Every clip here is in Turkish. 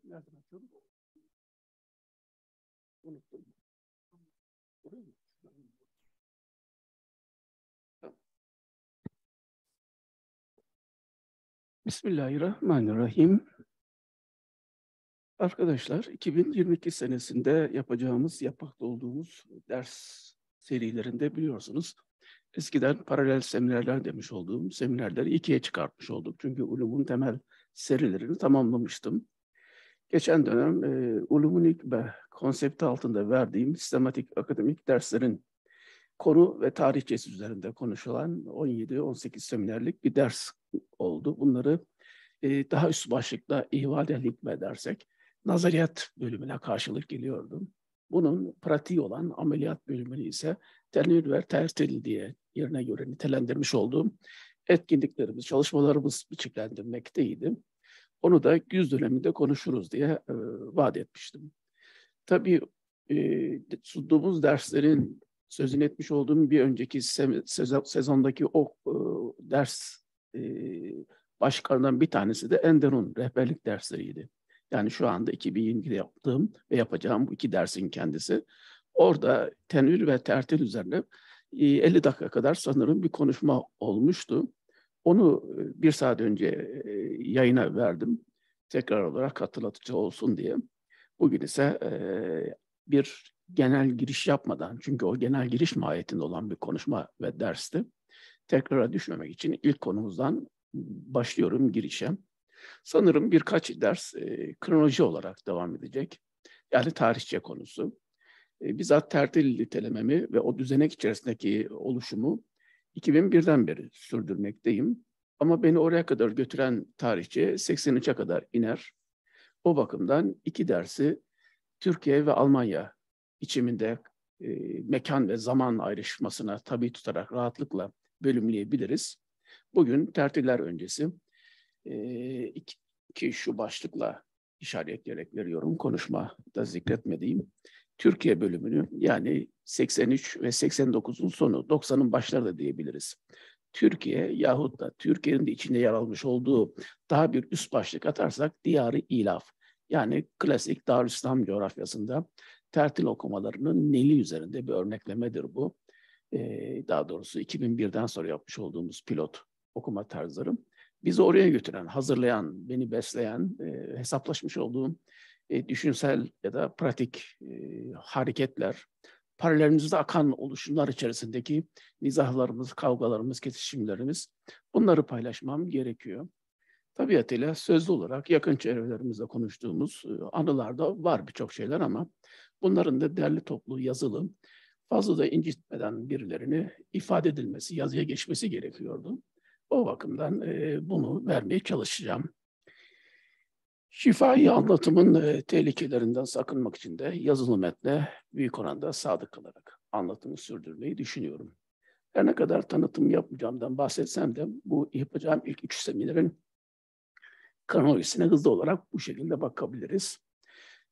Nereden açıyorum? Unuttum. Buraya mı? Tamam. Bismillahirrahmanirrahim. Arkadaşlar, 2022 senesinde yapmakta olduğumuz ders serilerinde biliyorsunuz, eskiden paralel seminerler demiş olduğum seminerleri ikiye çıkartmış olduk. Çünkü ulumun temel serilerini tamamlamıştım. Geçen dönem ulumun ilk konsepti altında verdiğim sistematik akademik derslerin konu ve tarihçesi üzerinde konuşulan 17-18 seminerlik bir ders oldu. Bunları daha üst başlıkta ihval-i hikme dersek, nazariyat bölümüne karşılık geliyordu. Bunun pratiği olan ameliyat bölümünü ise tenvir ve tertil diye yerine göre nitelendirmiş olduğum etkinliklerimiz, çalışmalarımız biçimlendirmekteydi. Onu da güz döneminde konuşuruz diye vaat etmiştim. Tabii sunduğumuz derslerin sözünü etmiş olduğum bir önceki sezondaki o ders başlıklarından bir tanesi de Enderun rehberlik dersleriydi. Yani şu anda 2020'de yaptığım ve yapacağım bu iki dersin kendisi. Orada tenvir ve tertil üzerine 50 dakika kadar sanırım bir konuşma olmuştu. Onu bir saat önce yayına verdim. Tekrar olarak hatırlatıcı olsun diye. Bugün ise bir genel giriş yapmadan, çünkü o genel giriş mahiyetinde olan bir konuşma ve dersti. Tekrara düşmemek için ilk konumuzdan başlıyorum girişe. Sanırım birkaç ders kronoloji olarak devam edecek. Yani tarihçe konusu. Bizzat tertil nitelememi ve o düzenek içerisindeki oluşumu 2001'den beri sürdürmekteyim. Ama beni oraya kadar götüren tarihçe 83'e kadar iner. O bakımdan iki dersi Türkiye ve Almanya biçiminde mekan ve zaman ayrışmasına tabi tutarak rahatlıkla bölümleyebiliriz. Bugün tertiller öncesi ki şu başlıkla işaretleyerek veriyorum, konuşmada zikretmediğim Türkiye bölümünü, yani 83 ve 89'un sonu, 90'ın başları da diyebiliriz. Türkiye yahut da Türkiye'nin de içinde yer almış olduğu daha bir üst başlık atarsak Diyar-ı İlaf, yani klasik Darülislam coğrafyasında tertil okumalarının Nili üzerinde bir örneklemedir bu. Daha doğrusu 2001'den sonra yapmış olduğumuz pilot okuma tarzları. Bizi oraya götüren, hazırlayan, beni besleyen, hesaplaşmış olduğum düşünsel ya da pratik hareketler, paralelimizde akan oluşumlar içerisindeki nizahlarımız, kavgalarımız, kesişimlerimiz, bunları paylaşmam gerekiyor. Tabiatıyla sözlü olarak yakın çevrelerimizde konuştuğumuz anılarda var birçok şeyler, ama bunların da derli toplu yazılı, fazla da incitmeden birilerini ifade edilmesi, yazıya geçmesi gerekiyordu. O bakımdan bunu vermeye çalışacağım. Şifai anlatımın tehlikelerinden sakınmak için de yazılı metne büyük oranda sadık kalarak anlatımı sürdürmeyi düşünüyorum. Her ne kadar tanıtım yapmayacağımdan bahsetsem de bu yapacağım ilk 3 seminerin kronolojisine hızlı olarak bu şekilde bakabiliriz.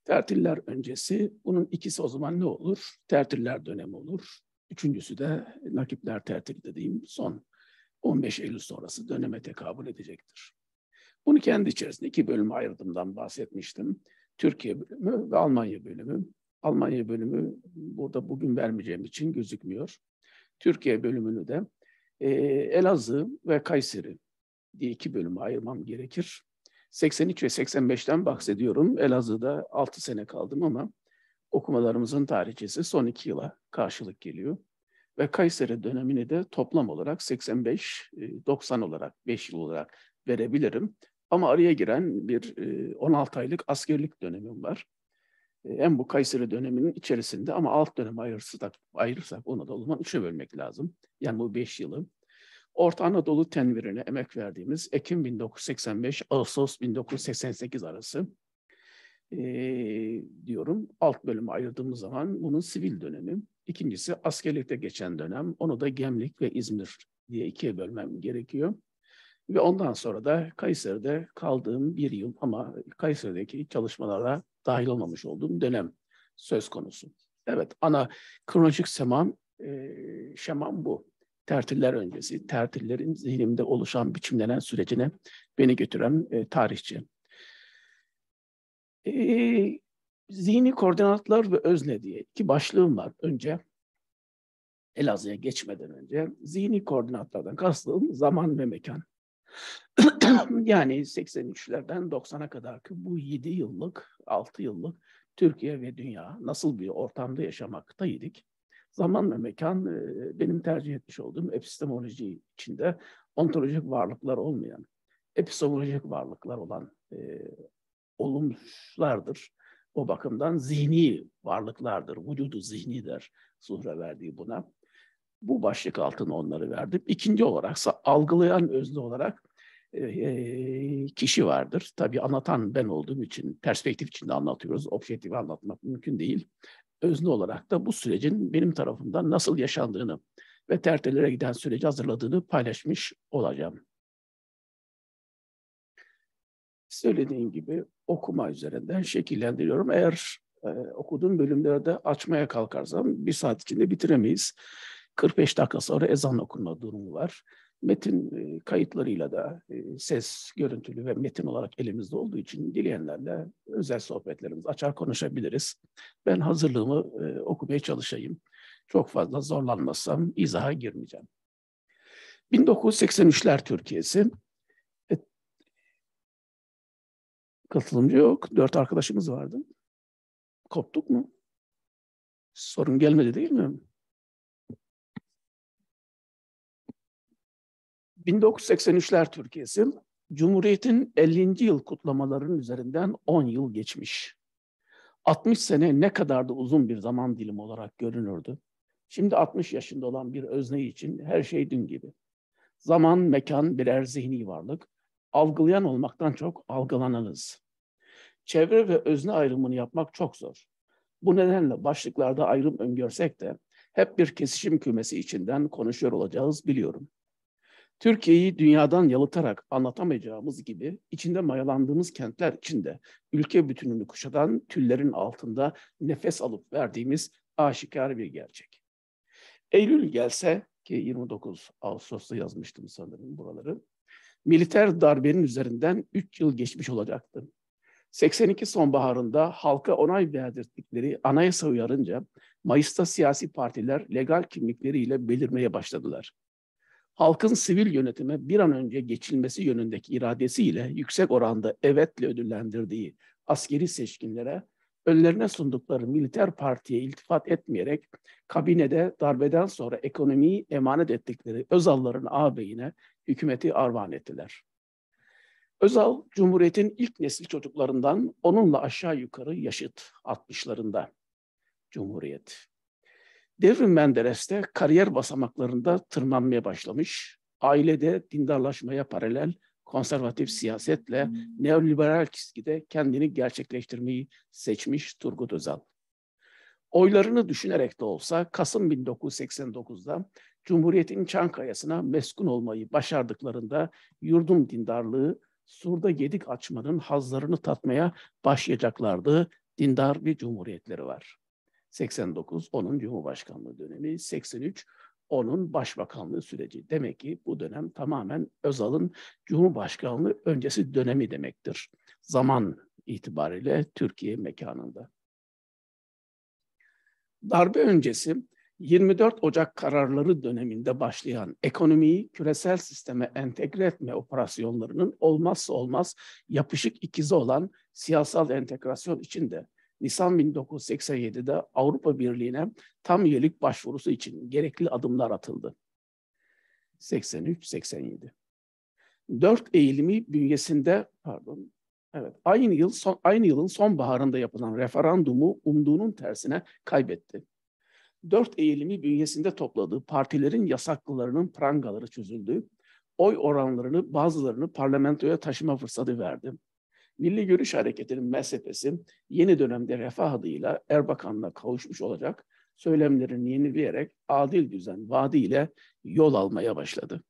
Tertiller öncesi, bunun ikisi o zaman ne olur? Tertiller dönemi olur. Üçüncüsü de nakipler tertili dediğim son 15 Eylül sonrası döneme tekabül edecektir. Bunu kendi içerisinde iki bölüme ayırdığımdan bahsetmiştim. Türkiye bölümü ve Almanya bölümü. Almanya bölümü burada bugün vermeyeceğim için gözükmüyor. Türkiye bölümünü de Elazığ ve Kayseri diye iki bölüme ayırmam gerekir. 83 ve 85'ten bahsediyorum. Elazığ'da 6 sene kaldım ama okumalarımızın tarihçesi son 2 yıla karşılık geliyor. Ve Kayseri dönemini de toplam olarak 85-90 olarak, 5 yıl olarak verebilirim. Ama araya giren bir 16 aylık askerlik dönemim var. Hem bu Kayseri döneminin içerisinde, ama alt dönemi ayırırsak onu da o zaman 3'e bölmek lazım. Yani bu 5 yılı. Orta Anadolu tenvirine emek verdiğimiz Ekim 1985, Ağustos 1988 arası diyorum. Alt bölüme ayırdığımız zaman bunun sivil dönemi. İkincisi askerlikte geçen dönem. Onu da Gemlik ve İzmir diye ikiye bölmem gerekiyor. Ve ondan sonra da Kayseri'de kaldığım bir yıl, ama Kayseri'deki çalışmalara dahil olmamış olduğum dönem söz konusu. Evet, ana kronolojik şemam bu. Tertiller öncesi, tertillerin zihnimde oluşan, biçimlenen sürecine beni götüren tarihçi. Zihni koordinatlar ve özne diye iki başlığım var. Önce Elazığ'a geçmeden önce zihni koordinatlardan kastım zaman ve mekan. Yani 83'lerden 90'a kadar ki bu 7 yıllık, 6 yıllık Türkiye ve dünya nasıl bir ortamda yaşamaktaydık? Zaman ve mekan benim tercih etmiş olduğum epistemoloji içinde ontolojik varlıklar olmayan, epistemolojik varlıklar olan olumsuzlardır. O bakımdan zihni varlıklardır, vücudu zihnidir Zuhre verdiği buna. Bu başlık altına onları verdim. İkinci olaraksa algılayan özne olarak kişi vardır. Tabii anlatan ben olduğum için perspektif içinde anlatıyoruz. Objektif anlatmak mümkün değil. Özne olarak da bu sürecin benim tarafımdan nasıl yaşandığını ve tertelere giden süreci hazırladığını paylaşmış olacağım. Söylediğim gibi okuma üzerinden şekillendiriyorum. Eğer okuduğum bölümleri de açmaya kalkarsam bir saat içinde bitiremeyiz. 45 dakika sonra ezan okunma durumu var. Metin kayıtlarıyla da ses, görüntülü ve metin olarak elimizde olduğu için dileyenlerle özel sohbetlerimizi açar konuşabiliriz. Ben hazırlığımı okumaya çalışayım. Çok fazla zorlanmazsam izaha girmeyeceğim. 1983'ler Türkiye'si. Katılımcı yok. 4 arkadaşımız vardı. Koptuk mu? Sorun gelmedi değil mi? 1983'ler Türkiye'si, Cumhuriyet'in 50. yıl kutlamalarının üzerinden 10 yıl geçmiş. 60 sene ne kadar da uzun bir zaman dilimi olarak görünürdü. Şimdi 60 yaşında olan bir özne için her şey dün gibi. Zaman, mekan birer zihni varlık. Algılayan olmaktan çok algılananız. Çevre ve özne ayrımını yapmak çok zor. Bu nedenle başlıklarda ayrım öngörsek de hep bir kesişim kümesi içinden konuşuyor olacağız biliyorum. Türkiye'yi dünyadan yalıtarak anlatamayacağımız gibi içinde mayalandığımız kentler içinde ülke bütününü kuşatan tüllerin altında nefes alıp verdiğimiz aşikar bir gerçek. Eylül gelse ki 29 Ağustos'ta yazmıştım sanırım buraları. Militer darbenin üzerinden 3 yıl geçmiş olacaktı. 82 sonbaharında halka onay verdirdikleri anayasa uyarınca Mayıs'ta siyasi partiler legal kimlikleriyle belirmeye başladılar. Halkın sivil yönetime bir an önce geçilmesi yönündeki iradesiyle yüksek oranda evetle ödüllendirdiği askeri seçkinlere önlerine sundukları militer partiye iltifat etmeyerek kabinede darbeden sonra ekonomiyi emanet ettikleri Özal'ların ağabeyine hükümeti armağan ettiler. Özal, Cumhuriyet'in ilk nesil çocuklarından onunla aşağı yukarı yaşıt 60'larında Cumhuriyet. Devrim Menderes'te kariyer basamaklarında tırmanmaya başlamış, ailede dindarlaşmaya paralel konservatif siyasetle neoliberal çizgide kendini gerçekleştirmeyi seçmiş Turgut Özal. Oylarını düşünerek de olsa Kasım 1989'da Cumhuriyet'in Çankaya'sına meskun olmayı başardıklarında yurdum dindarlığı, surda gedik açmanın hazlarını tatmaya başlayacaklardı. Dindar bir cumhuriyetleri var. 89 onun Cumhurbaşkanlığı dönemi, 83 onun başbakanlığı süreci. Demek ki bu dönem tamamen Özal'ın Cumhurbaşkanlığı öncesi dönemi demektir. Zaman itibariyle Türkiye mekanında. Darbe öncesi 24 Ocak kararları döneminde başlayan ekonomiyi küresel sisteme entegre etme operasyonlarının olmazsa olmaz yapışık ikizi olan siyasal entegrasyon içinde Nisan 1987'de Avrupa Birliği'ne tam üyelik başvurusu için gerekli adımlar atıldı. 83-87. 4 Eylül'ü bünyesinde aynı yılın sonbaharında yapılan referandumu umduğunun tersine kaybetti. 4 Eylül'ü bünyesinde topladığı partilerin yasaklılarının prangaları çözüldü. Oy oranlarını bazılarını parlamentoya taşıma fırsatı verdi. Milli Görüş Hareketi'nin MSP'si yeni dönemde Refah adıyla Erbakan'la kavuşmuş olacak söylemlerini yenileyerek adil düzen vaadiyle yol almaya başladı.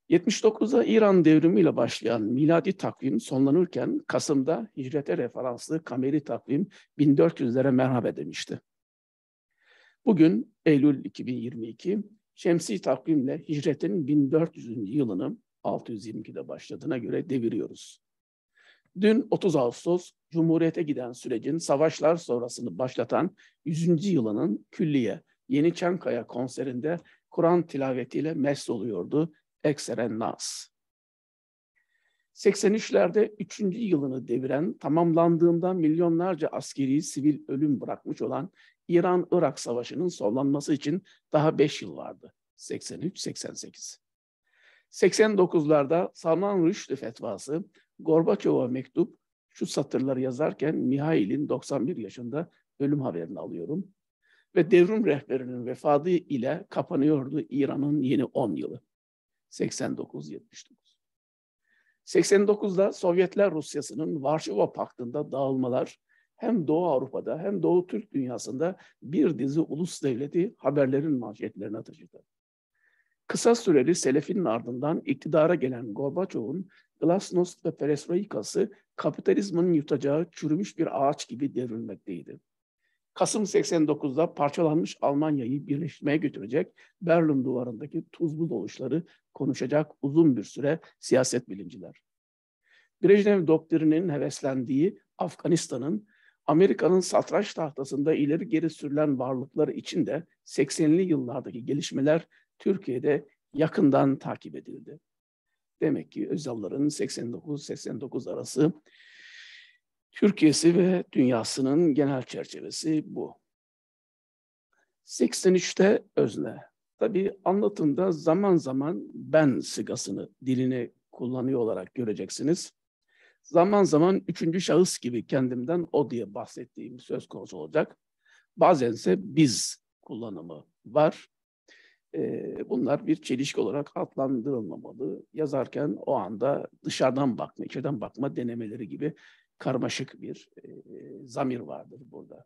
79'da İran devrimiyle başlayan miladi takvim sonlanırken Kasım'da hicrete referanslı kameri takvim 1400'lere merhaba demişti. Bugün Eylül 2022 şemsi takvimle hicretin 1400. yılını 622'de başladığına göre deviriyoruz. Dün 30 Ağustos Cumhuriyet'e giden sürecin savaşlar sonrasını başlatan 100. yılının külliye Yeni Çankaya konserinde Kur'an tilavetiyle mest oluyordu ekseren nas. 83'lerde 3. yılını deviren, tamamlandığında milyonlarca askeri sivil ölüm bırakmış olan İran-Irak Savaşı'nın sonlanması için daha 5 yıl vardı. 83-88. 89'larda Salman Rushdie fetvası, Gorbaçov'a mektup, şu satırları yazarken Mihail'in 91 yaşında ölüm haberini alıyorum. Ve devrim rehberinin vefatı ile kapanıyordu İran'ın yeni 10 yılı. 89-79. 89'da Sovyetler Rusyası'nın Varşova Paktı'nda dağılmalar hem Doğu Avrupa'da hem Doğu Türk dünyasında bir dizi ulus devleti haberlerin manşetlerine taşıdı. Kısa süreli selefinin ardından iktidara gelen Gorbaçov'un glasnost ve perestroikası kapitalizmin yutacağı çürümüş bir ağaç gibi devrilmekteydi. Kasım 89'da parçalanmış Almanya'yı birleşmeye götürecek Berlin duvarındaki tuzlu doluşları konuşacak uzun bir süre siyaset bilimciler. Brejnev doktrininin heveslendiği Afganistan'ın Amerika'nın satranç tahtasında ileri geri sürülen varlıkları için de 80'li yıllardaki gelişmeler Türkiye'de yakından takip edildi. Demek ki Özal'ların 89-89 arası Türkiye'si ve dünyasının genel çerçevesi bu. 83'te özne. Tabii anlatımda zaman zaman ben sigasını, dilini kullanıyor olarak göreceksiniz. Zaman zaman üçüncü şahıs gibi kendimden o diye bahsettiğim söz konusu olacak. Bazense biz kullanımı var. Bunlar bir çelişki olarak adlandırılmamalı. Yazarken o anda dışarıdan bakma, içeriden bakma denemeleri gibi karmaşık bir zamir vardır burada.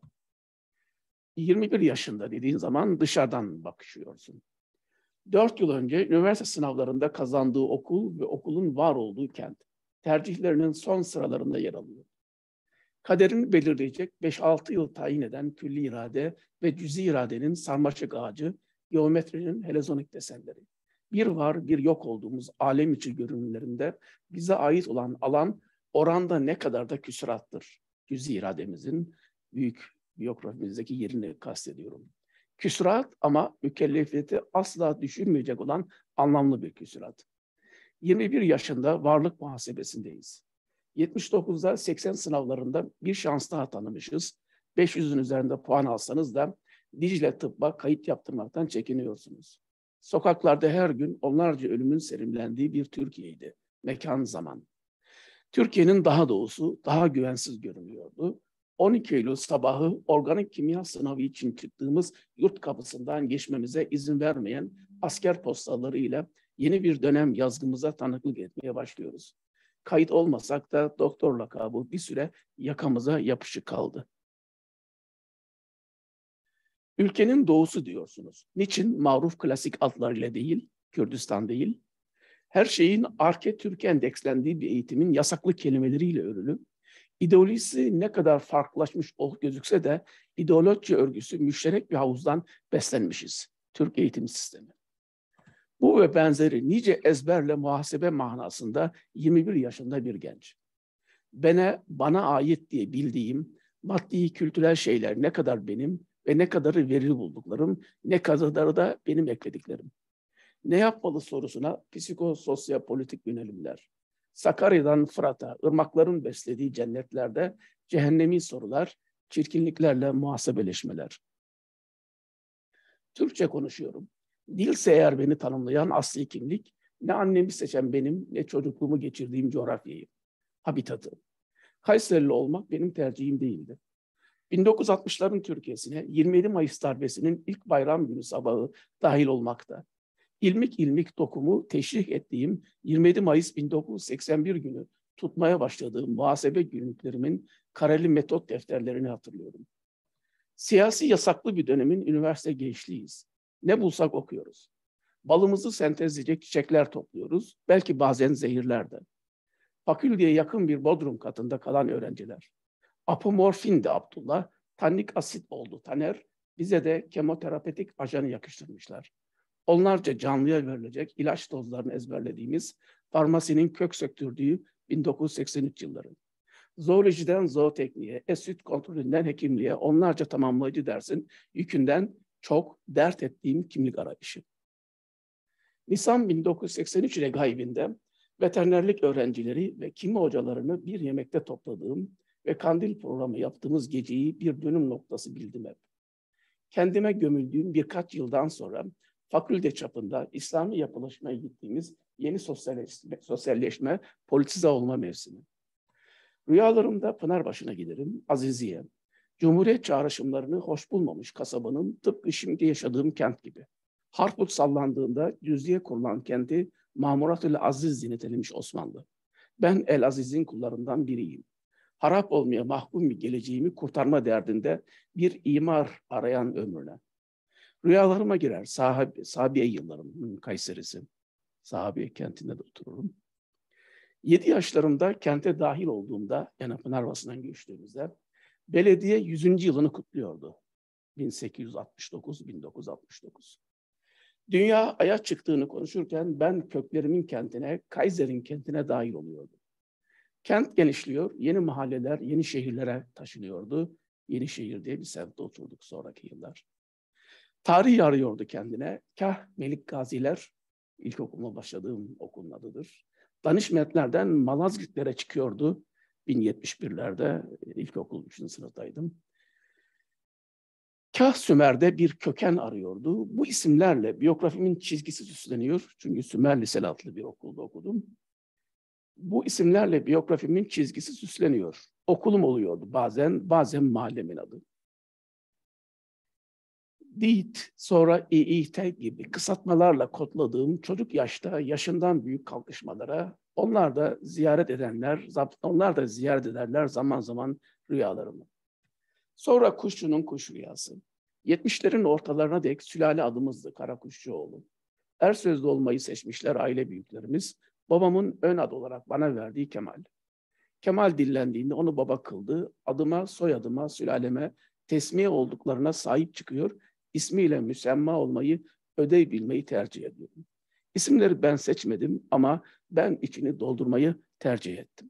21 yaşında dediğin zaman dışarıdan bakışıyorsun. 4 yıl önce üniversite sınavlarında kazandığı okul ve okulun var olduğu kent tercihlerinin son sıralarında yer alıyor. Kaderini belirleyecek 5-6 yıl tayin eden külli irade ve cüzi iradenin sarmaşık ağacı, geometrinin helezonik desenleri. Bir var, bir yok olduğumuz alem içi görünümlerinde bize ait olan alan oranda ne kadar da küsurattır. Cüzi irademizin büyük biyografimizdeki yerini kastediyorum. Küsurat ama mükellefiyeti asla düşürmeyecek olan anlamlı bir küsurat. 21 yaşında varlık muhasebesindeyiz. 79'da 80 sınavlarında bir şans daha tanımışız. 500'ün üzerinde puan alsanız da Dicle Tıbb'a kayıt yaptırmaktan çekiniyorsunuz. Sokaklarda her gün onlarca ölümün serimlendiği bir Türkiye'ydi. Mekan zaman. Türkiye'nin daha doğusu daha güvensiz görünüyordu. 12 Eylül sabahı organik kimya sınavı için çıktığımız yurt kapısından geçmemize izin vermeyen asker postalarıyla yeni bir dönem yazgımıza tanıklık etmeye başlıyoruz. Kayıt olmasak da doktor lakabı bir süre yakamıza yapışık kaldı. Ülkenin doğusu diyorsunuz. Niçin maruf klasik adlarıyla değil, Kürdistan değil? Her şeyin Arke-Türk endekslendiği bir eğitimin yasaklı kelimeleriyle örülü, ideolojisi ne kadar farklılaşmış gözükse de ideoloji örgüsü müşterek bir havuzdan beslenmişiz. Türk eğitim sistemi. Bu ve benzeri nice ezberle muhasebe manasında 21 yaşında bir genç. Bana ait diye bildiğim maddi kültürel şeyler ne kadar benim ve ne kadarı verili bulduklarım, ne kadarı da benim eklediklerim. Ne yapmalı sorusuna psikososyopolitik yönelimler. Sakarya'dan Fırat'a, ırmakların beslediği cennetlerde cehennemi sorular, çirkinliklerle muhasebeleşmeler. Türkçe konuşuyorum. Dilse eğer beni tanımlayan asli kimlik, ne annemi seçen benim, ne çocukluğumu geçirdiğim coğrafyayı, habitatı. Kayserili olmak benim tercihim değildi. 1960'ların Türkiye'sine 27 Mayıs darbesinin ilk bayram günü sabahı dahil olmakta. İlmik ilmik dokumu teşrih ettiğim 27 Mayıs 1981 günü tutmaya başladığım muhasebe günlüklerimin kareli metot defterlerini hatırlıyorum. Siyasi yasaklı bir dönemin üniversite gençliğiyiz. Ne bulsak okuyoruz. Balımızı sentezleyecek çiçekler topluyoruz. Belki bazen zehirler de. Fakülteye yakın bir bodrum katında kalan öğrenciler. Apomorfindi Abdullah, tannik asit oldu Taner. Bize de kemoterapetik ajanı yakıştırmışlar. Onlarca canlıya verilecek ilaç dozlarını ezberlediğimiz farmasinin kök söktürdüğü 1983 yılları. Zoolojiden zootekniğe, etüt kontrolünden hekimliğe onlarca tamamlayıcı dersin yükünden çok dert ettiğim kimlik arayışı. Nisan 1983 regaibinde veterinerlik öğrencileri ve kimi hocalarını bir yemekte topladığım ve kandil programı yaptığımız geceyi bir dönüm noktası bildim hep. Kendime gömüldüğüm birkaç yıldan sonra fakülte çapında İslami yapılaşmaya gittiğimiz yeni sosyalleşme, politize olma mevsimi. Rüyalarımda Pınarbaşı'na giderim, Aziziye. Cumhuriyet çağrışımlarını hoş bulmamış kasabanın tıpkı şimdi yaşadığım kent gibi. Harput sallandığında cüzdiye kurulan kenti Mamuratül Aziz nitelemiş Osmanlı. Ben El Aziz'in kullarından biriyim. Harap olmaya mahkum bir geleceğimi kurtarma derdinde bir imar arayan ömrüne. Rüyalarıma girer Sahabiye yıllarım, Kayserisi. Sahabiye kentinde de otururum. 7 yaşlarımda kente dahil olduğumda, yani Pınarbaşı'ndan göçtüğümüzde, belediye 100. yılını kutluyordu. 1869-1969. Dünya aya çıktığını konuşurken ben köklerimin kentine, Kaiser'in kentine dahil oluyordum. Kent genişliyor, yeni mahalleler, yeni şehirlere taşınıyordu. Yenişehir diye bir semtte oturduk sonraki yıllar. Tarih arıyordu kendine. Kah Melik Gaziler, ilkokuluma başladığım okulun adıdır. Danişmentlerden Malazgitlere çıkıyordu. 1071'lerde ilkokul 3. sınıftaydım. Kah Sümer'de bir köken arıyordu. Bu isimlerle biyografimin çizgisi süsleniyor. Çünkü Sümer Liseli adlı bir okulda okudum. Bu isimlerle biyografimin çizgisi süsleniyor. Okulum oluyordu bazen mahallemin adı. Diit, sonra İİT gibi kısaltmalarla kodladığım çocuk yaşta yaşından büyük kalkışmalara onlar da ziyaret ederler zaman zaman rüyalarımı. Sonra Kuşçu'nun kuş rüyası. 70'lerin ortalarına dek sülale adımızdı Karakuşçuoğlu. Ersözlü olmayı seçmişler aile büyüklerimiz. Babamın ön ad olarak bana verdiği Kemal. Kemal dillendiğinde onu baba kıldı. Adıma, soyadıma, sülaleme tesmiye olduklarına sahip çıkıyor. İsmiyle müsemma olmayı, ödev bilmeyi tercih ediyorum. İsimleri ben seçmedim ama ben içini doldurmayı tercih ettim.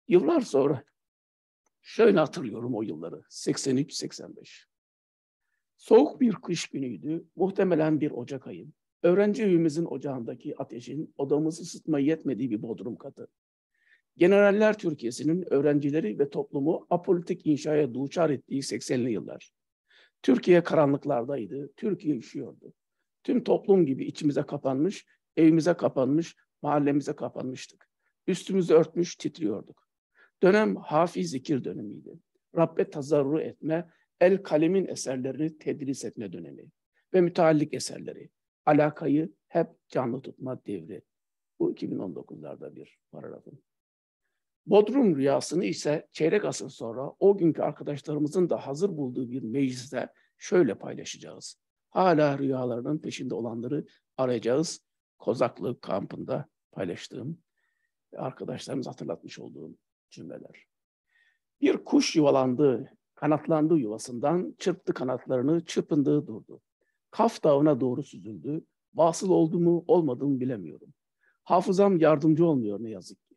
Yıllar sonra şöyle hatırlıyorum o yılları. 83-85. Soğuk bir kış günüydü. Muhtemelen bir Ocak ayı. Öğrenci evimizin ocağındaki ateşin odamızı ısıtmaya yetmediği bir bodrum katı. Generaller Türkiye'sinin öğrencileri ve toplumu apolitik inşaya duçar ettiği 80'li yıllar. Türkiye karanlıklardaydı, Türkiye üşüyordu. Tüm toplum gibi içimize kapanmış, evimize kapanmış, mahallemize kapanmıştık. Üstümüzü örtmüş titriyorduk. Dönem hafi zikir dönemiydi. Rabbe tazarru etme, el kalemin eserlerini tedris etme dönemi ve müteallik eserleri. Alakayı hep canlı tutma devri. Bu 2019'larda bir paragrafım. Bodrum rüyasını ise çeyrek asır sonra o günkü arkadaşlarımızın da hazır bulduğu bir mecliste şöyle paylaşacağız. Hala rüyalarının peşinde olanları arayacağız. Kozaklı kampında paylaştığım arkadaşlarımız hatırlatmış olduğum cümleler. Bir kuş yuvalandı, kanatlandı yuvasından, çırptı kanatlarını, çırpındığı durdu. Kaf Dağı'na doğru süzüldü. Vasıl oldu mu, olmadı mı bilemiyorum. Hafızam yardımcı olmuyor ne yazık ki.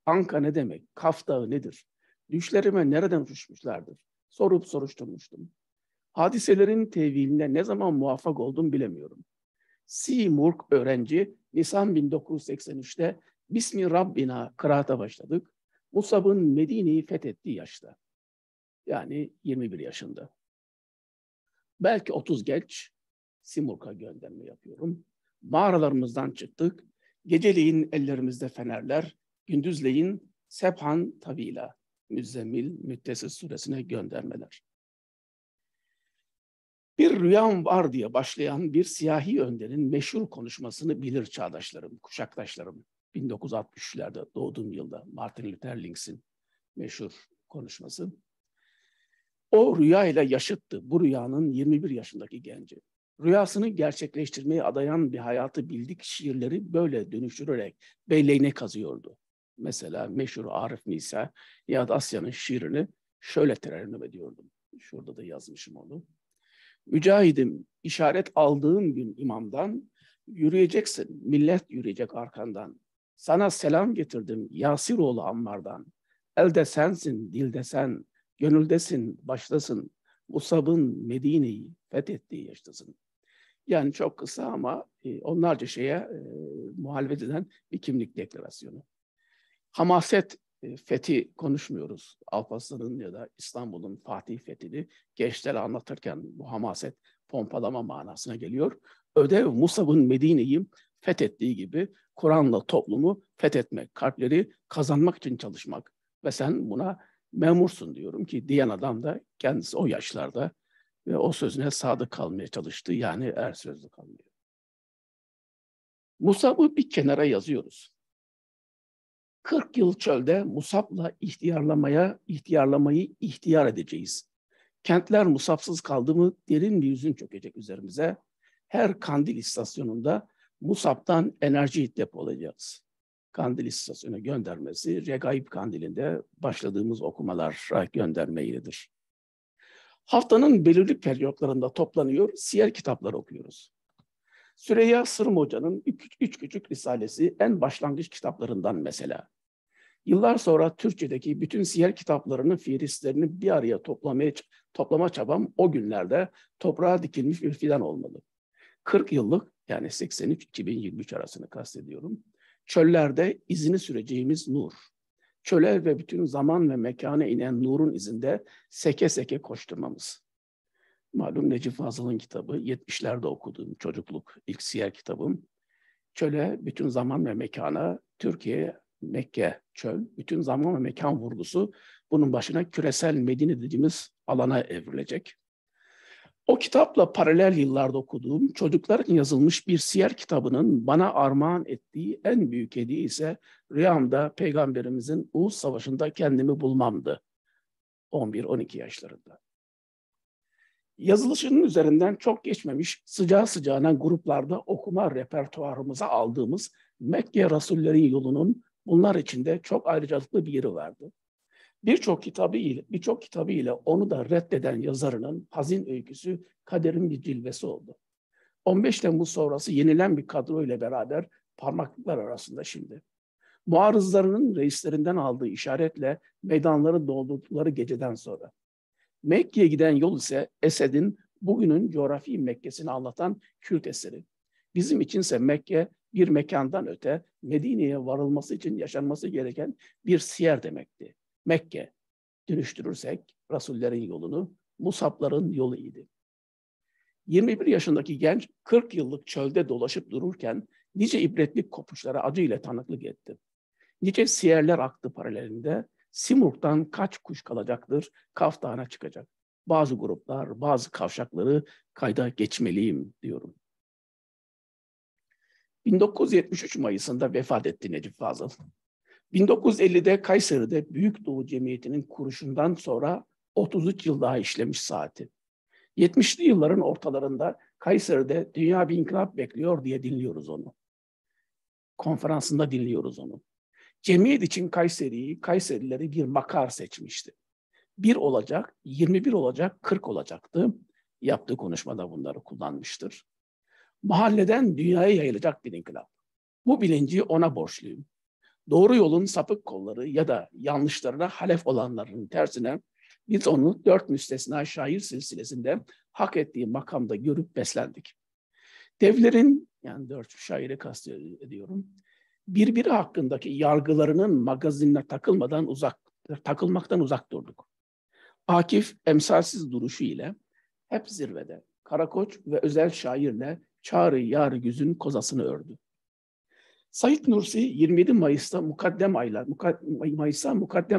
Anka ne demek? Kaf Dağı nedir? Düşlerime nereden uçuşmuşlardır? Sorup soruşturmuştum. Hadiselerin teviline ne zaman muvaffak oldum bilemiyorum. Simurg öğrenci Nisan 1983'te Bismi Rabbina kıraata başladık. Musab'ın Medine'yi fethettiği yaşta. Yani 21 yaşında. Belki 30 geç Simurg'a gönderme yapıyorum. Mağaralarımızdan çıktık. Geceleyin ellerimizde fenerler, gündüzleyin Sebhan Tavila, Müzzemmil, Müddessir suresine göndermeler. Bir rüyam var diye başlayan bir siyahi önderin meşhur konuşmasını bilir çağdaşlarım, kuşaktaşlarım. 1960'larda doğduğum yılda Martin Luther Kings'in meşhur konuşması. O rüyayla yaşıttı bu rüyanın 21 yaşındaki genci. Rüyasını gerçekleştirmeye adayan bir hayatı bildik şiirleri böyle dönüştürerek belleğine kazıyordu. Mesela meşhur Arif Nisa Nihat Asya'nın şiirini şöyle terennüm ediyordum. Şurada da yazmışım onu. Mücahidim, işaret aldığın gün imamdan, yürüyeceksin, millet yürüyecek arkandan. Sana selam getirdim Yasiroğlu Ammar'dan. Elde sensin, dilde sen, gönüldesin, baştasın. Musab'ın Medine'yi fethettiği yaştasın. Yani çok kısa ama onlarca şeye muhalefet eden bir kimlik deklarasyonu. Hamaset fethi konuşmuyoruz. Alparslan'ın ya da İstanbul'un Fatih fethini gençlere anlatırken bu hamaset pompalama manasına geliyor. Ödev Musab'ın Medine'yi fethettiği gibi Kur'an'la toplumu fethetmek, kalpleri kazanmak için çalışmak. Ve sen buna memursun diyorum ki diyen adam da kendisi o yaşlarda ve o sözüne sadık kalmaya çalıştı. Yani er sözlü kalmıyor. Musab'ı bir kenara yazıyoruz. 40 yıl çölde Musab'la ihtiyarlamayı ihtiyar edeceğiz. Kentler Musab'sız kaldı mı derin bir hüzün çökecek üzerimize. Her Kandil istasyonunda Musab'dan enerji depolayacağız. Kandil istasyonu göndermesi, Regaib Kandili'nde başladığımız okumalara göndermeyledir. Haftanın belirli periyotlarında toplanıyor, siyer kitapları okuyoruz. Süreyya Sırım Hoca'nın üç küçük risalesi en başlangıç kitaplarından mesela. Yıllar sonra Türkçedeki bütün siyer kitaplarının fihristlerini bir araya toplama çabam o günlerde toprağa dikilmiş bir fidan olmalı. 40 yıllık yani 83-2023 arasını kastediyorum. Çöllerde izini süreceğimiz nur. Çöle ve bütün zaman ve mekana inen nurun izinde seke seke koşturmamız. Malum Necip Fazıl'ın kitabı, 70'lerde okuduğum çocukluk ilk siyer kitabım. Çöle, bütün zaman ve mekana, Türkiye, Mekke, çöl, bütün zaman ve mekan vurgusu bunun başına küresel Medine dediğimiz alana evrilecek. O kitapla paralel yıllarda okuduğum çocuklar için yazılmış bir siyer kitabının bana armağan ettiği en büyük hediye ise rüyamda Peygamberimizin Uhud Savaşı'nda kendimi bulmamdı. 11-12 yaşlarında. Yazılışının üzerinden çok geçmemiş sıcağı sıcağına gruplarda okuma repertuarımıza aldığımız Mekke Rasullerin yolunun bunlar içinde çok ayrıcalıklı bir yeri vardı. Birçok kitabı ile onu da reddeden yazarının hazin öyküsü kaderin bir cilvesi oldu. 15 Temmuz sonrası yenilen bir kadro ile beraber parmaklıklar arasında şimdi. Muarızlarının reislerinden aldığı işaretle meydanları doldurdukları geceden sonra. Mekke'ye giden yol ise Esed'in bugünün coğrafi Mekke'sini anlatan kült eseri. Bizim içinse Mekke bir mekandan öte Medine'ye varılması için yaşanması gereken bir siyer demekti. Mekke, dönüştürürsek Rasullerin yolunu, Musab'ların yolu idi. 21 yaşındaki genç 40 yıllık çölde dolaşıp dururken nice ibretlik kopuşlara acıyla tanıklık etti. Nice siyerler aktı paralelinde, Simurg'dan kaç kuş kalacaktır, Kaf Dağı'na çıkacak. Bazı gruplar, bazı kavşakları kayda geçmeliyim diyorum. 1973 Mayıs'ında vefat etti Necip Fazıl. 1950'de Kayseri'de Büyük Doğu Cemiyeti'nin kuruşundan sonra 33 yıl daha işlemiş saati. 70'li yılların ortalarında Kayseri'de dünya bir inkılap bekliyor diye dinliyoruz onu. Konferansında dinliyoruz onu. Cemiyet için Kayserileri bir makar seçmişti. 1 olacak, 21 olacak, 40 olacaktı. Yaptığı konuşmada bunları kullanmıştır. Mahalleden dünyaya yayılacak bir inkılap. Bu bilinci ona borçluyum. Doğru yolun sapık kolları ya da yanlışlarına halef olanların tersine biz onu 4 müstesna şair silsilesinde hak ettiği makamda görüp beslendik. Devlerin, yani 4 şairi kastediyorum, birbiri hakkındaki yargılarının magazinine takılmaktan uzak durduk. Akif emsalsiz duruşu ile hep zirvede, Karakoç ve özel şairle çağrı yarı güzün kozasını ördü. Said Nursi 27 Mayıs'ta mukaddem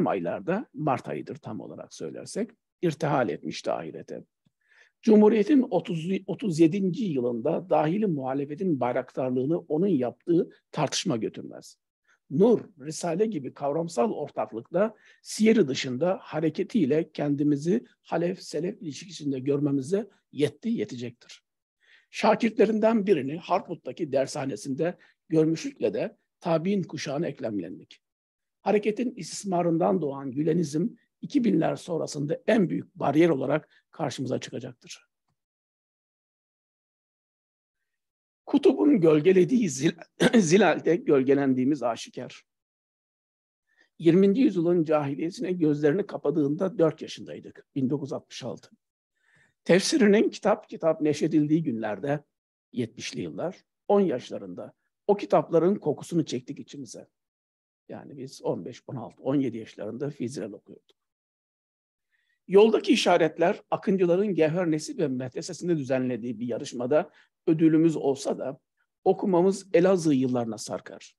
aylarda, Mart ayıdır tam olarak söylersek, irtihal etmişti ahirete. Cumhuriyet'in 37. yılında dahili muhalefetin bayraktarlığını onun yaptığı tartışma götürmez. Nur, Risale gibi kavramsal ortaklıkta siyeri dışında hareketiyle kendimizi halef-selef ilişkisinde görmemize yetecektir. Şakirtlerinden birini Harput'taki dershanesinde görmüşlükle de tabi'in kuşağına eklemlendik. Hareketin istismarından doğan Gülenizm 2000'ler sonrasında en büyük bariyer olarak karşımıza çıkacaktır. Kutubun gölgelediği zilalde gölgelendiğimiz aşikar. 20. yüzyılın cahiliyesine gözlerini kapadığında 4 yaşındaydık, 1966. Tefsirinin kitap kitap neşredildiği günlerde, 70'li yıllar, 10 yaşlarında o kitapların kokusunu çektik içimize. Yani biz 15, 16, 17 yaşlarında fiziral okuyorduk. Yoldaki işaretler, Akıncıların Gevher Nesip ve Medresesi'nde düzenlediği bir yarışmada ödülümüz olsa da okumamız Elazığ yıllarına sarkar.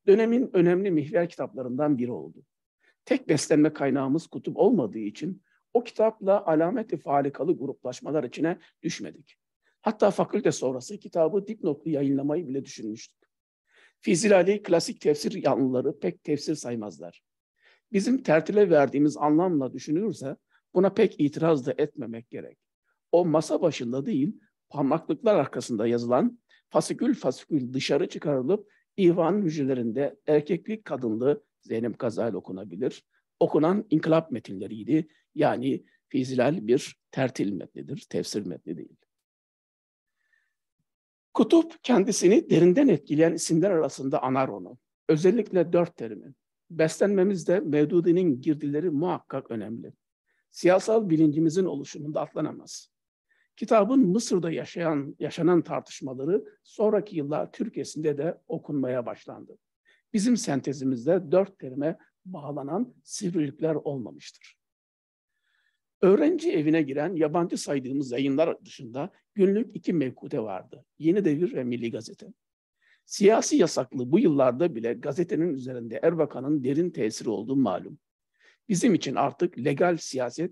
Dönemin önemli mihver kitaplarından biri oldu. Tek beslenme kaynağımız kutup olmadığı için o kitapla alameti farikalı gruplaşmalar içine düşmedik. Hatta fakülte sonrası kitabı dipnotlu yayınlamayı bile düşünmüştük. Fizilali klasik tefsir yanlıları pek tefsir saymazlar. Bizim tertile verdiğimiz anlamla düşünülürse buna pek itiraz da etmemek gerek. O masa başında değil, parmaklıklar arkasında yazılan fasikül fasikül dışarı çıkarılıp İvan hücrelerinde erkekli kadınlı Zeynep Gazali okunabilir. Okunan inkılap metinleriydi. Yani fizilal bir tertil metnidir, tefsir metni değil. Kutup kendisini derinden etkileyen isimler arasında anar onu. Özellikle 4 terimi. Beslenmemizde Mevdudi'nin girdileri muhakkak önemli. Siyasal bilincimizin oluşumunda atlanamaz. Kitabın Mısır'da yaşanan tartışmaları sonraki yıllar Türkiye'sinde de okunmaya başlandı. Bizim sentezimizde 4 terime bağlanan sivrilikler olmamıştır. Öğrenci evine giren yabancı saydığımız yayınlar dışında günlük 2 mevkute vardı. Yeni Devir ve Milli Gazete. Siyasi yasaklı bu yıllarda bile gazetenin üzerinde Erbakan'ın derin tesiri olduğu malum. Bizim için artık legal siyasal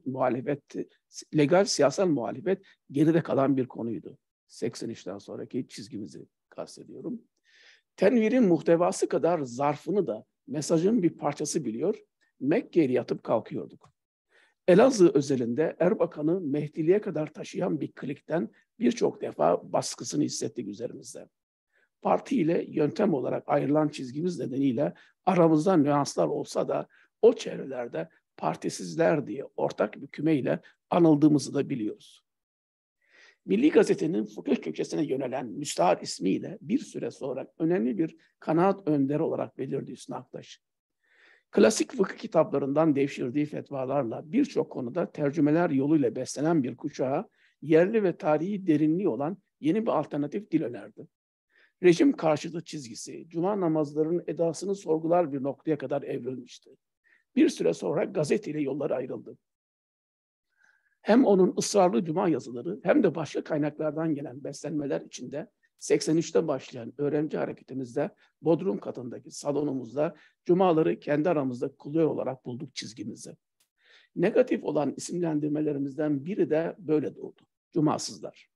muhalefet geride kalan bir konuydu. 83'ten sonraki çizgimizi kastediyorum. Tenvir'in muhtevası kadar zarfını da mesajın bir parçası biliyor, Mekke'ye yatıp kalkıyorduk. Elazığ özelinde Erbakan'ı Mehdiliğe kadar taşıyan bir klikten birçok defa baskısını hissettik üzerimizde. Parti ile yöntem olarak ayrılan çizgimiz nedeniyle aramızda nüanslar olsa da o çevrelerde partisizler diye ortak bir kümeyle anıldığımızı da biliyoruz. Milli Gazete'nin fıkıh köşesine yönelen müstahar ismiyle bir süre sonra önemli bir kanaat önderi olarak belirdi Hüsnü Aktaş. Klasik fıkıh kitaplarından devşirdiği fetvalarla birçok konuda tercümeler yoluyla beslenen bir kuşağa yerli ve tarihi derinliği olan yeni bir alternatif dil önerdi. Rejim karşıtı çizgisi, cuma namazlarının edasını sorgular bir noktaya kadar evrilmişti. Bir süre sonra gazeteyle yolları ayrıldı. Hem onun ısrarlı cuma yazıları hem de başka kaynaklardan gelen beslenmeler içinde 83'te başlayan öğrenci hareketimizde Bodrum katındaki salonumuzda cumaları kendi aramızda kılıyor olarak bulduk çizgimizi. Negatif olan isimlendirmelerimizden biri de böyle doğdu. Cumasızlar.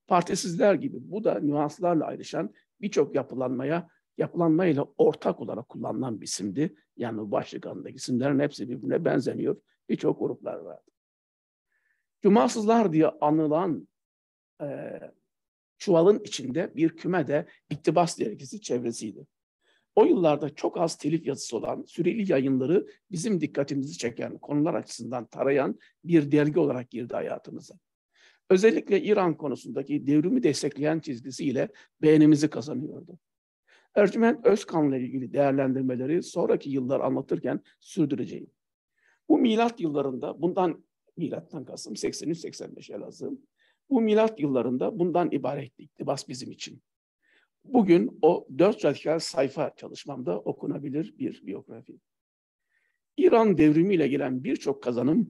Partisizler gibi bu da nüanslarla ayrışan birçok yapılanmayla ortak olarak kullanılan bir isimdi. Yani bu başlık altındaki isimlerin hepsi birbirine benzemiyor. Birçok gruplar vardı. Cumasızlar diye anılan çuvalın içinde bir küme de İktibas dergisi çevresiydi. O yıllarda çok az telif yazısı olan, süreli yayınları bizim dikkatimizi çeken, konular açısından tarayan bir dergi olarak girdi hayatımıza. Özellikle İran konusundaki devrimi destekleyen çizgisiyle beğenimizi kazanıyordu. Ercüment Özkan'la ilgili değerlendirmeleri sonraki yıllar anlatırken sürdüreceğim. Bu milat yıllarında milattan kastım 83-85 Elazığ. Bu milat yıllarında bundan ibaretti İktibas bizim için. Bugün o 4 radikal sayfa çalışmamda okunabilir bir biyografi. İran devrimiyle gelen birçok kazanım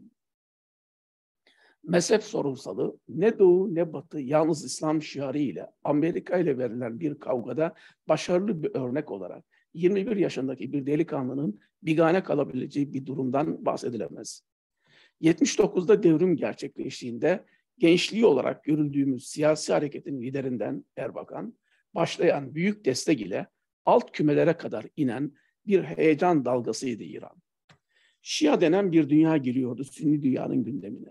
mezhep sorunsalı ne doğu ne batı yalnız İslam şiarı ile Amerika ile verilen bir kavgada başarılı bir örnek olarak 21 yaşındaki bir delikanlının bigane kalabileceği bir durumdan bahsedilemez. 79'da devrim gerçekleştiğinde gençliği olarak görüldüğümüz siyasi hareketin liderinden Erbakan, başlayan büyük destek ile alt kümelere kadar inen bir heyecan dalgasıydı İran. Şia denen bir dünya giriyordu Sünni dünyanın gündemine.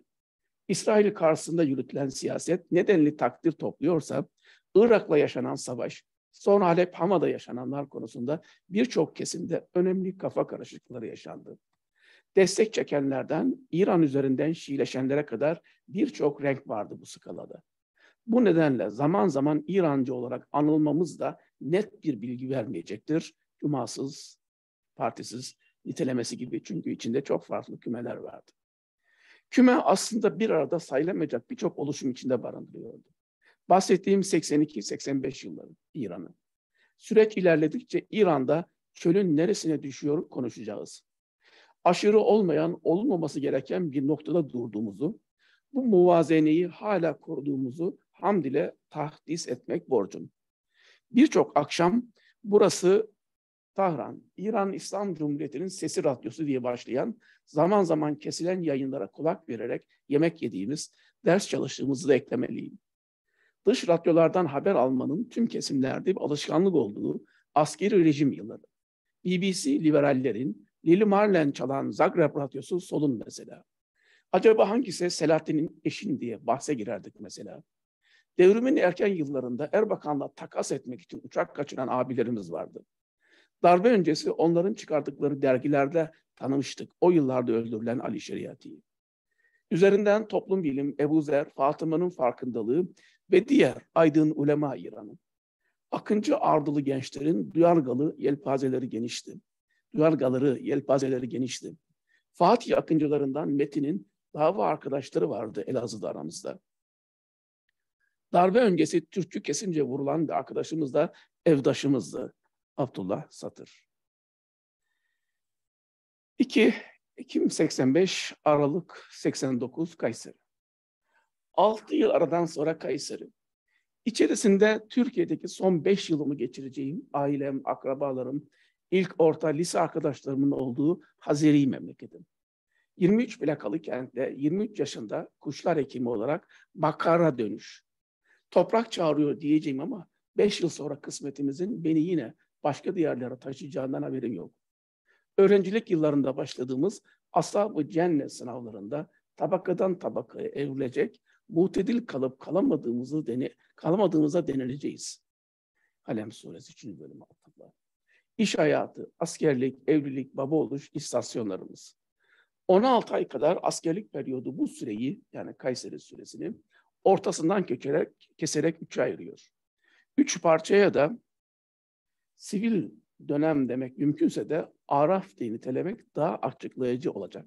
İsrail karşısında yürütülen siyaset nedenli takdir topluyorsa, Irak'la yaşanan savaş, sonra Halep Hama'da yaşananlar konusunda birçok kesimde önemli kafa karışıklıkları yaşandı. Destek çekenlerden İran üzerinden Şiileşenlere kadar birçok renk vardı bu skalada. Bu nedenle zaman zaman İrancı olarak anılmamız da net bir bilgi vermeyecektir. Cumasız, partisiz nitelemesi gibi, çünkü içinde çok farklı kümeler vardı. Küme aslında bir arada sayılamayacak birçok oluşum içinde barındırıyordu. Bahsettiğim 82-85 yılları İran'ı. Süreç ilerledikçe İran'da çölün neresine düşüyor konuşacağız. Aşırı olmayan, olmaması gereken bir noktada durduğumuzu, bu muvazeneyi hala koruduğumuzu hamd ile tahdis etmek borcum. Birçok akşam burası Tahran, İran İslam Cumhuriyeti'nin sesi radyosu diye başlayan, zaman zaman kesilen yayınlara kulak vererek yemek yediğimiz, ders çalıştığımızı da eklemeliyim. Dış radyolardan haber almanın tüm kesimlerde bir alışkanlık olduğu askeri rejim yılları. BBC liberallerin, Lili Marlen çalan Zagreb radyosu solun mesela. Acaba hangisi Selahattin'in eşin diye bahse girerdik mesela. Devrimin erken yıllarında Erbakan'la takas etmek için uçak kaçıran abilerimiz vardı. Darbe öncesi onların çıkardıkları dergilerde tanımıştık o yıllarda öldürülen Ali Şeriati'yi. Üzerinden toplum bilim, Ebu Zer, Fatıma'nın farkındalığı ve diğer aydın ulema İran'ı. Akıncı ardılı gençlerin duyargalı yelpazeleri genişti. Duyargaları, yelpazeleri genişti. Fatih akıncılarından Metin'in dava arkadaşları vardı Elazığ'da aramızda. Darbe öncesi Türkçü kesince vurulan bir arkadaşımız da evdaşımızdı. Abdullah Satır. 2 Ekim 85, Aralık 89 Kayseri. 6 yıl aradan sonra Kayseri. İçerisinde Türkiye'deki son 5 yılımı geçireceğim ailem, akrabalarım, ilk orta lise arkadaşlarımın olduğu Hazeri memleketim. 23 plakalı kentte 23 yaşında kuşlar hekimi olarak Bakar'a dönüş. Toprak çağırıyor diyeceğim ama 5 yıl sonra kısmetimizin beni yine başka diyarlara taşıyacağından haberim yok. Öğrencilik yıllarında başladığımız Ashab-ı Cennet sınavlarında tabakadan tabakaya evrilecek, mutedil kalıp kalamadığımıza denileceğiz. Kalem Suresi 3. bölüm altında. İş hayatı, askerlik, evlilik, baba oluş, istasyonlarımız. 16 ay kadar askerlik periyodu bu süreyi, yani Kayseri süresini ortasından keserek 3'e ayırıyor. 3 parçaya da sivil dönem demek mümkünse de Araf diye nitelemek daha açıklayıcı olacak.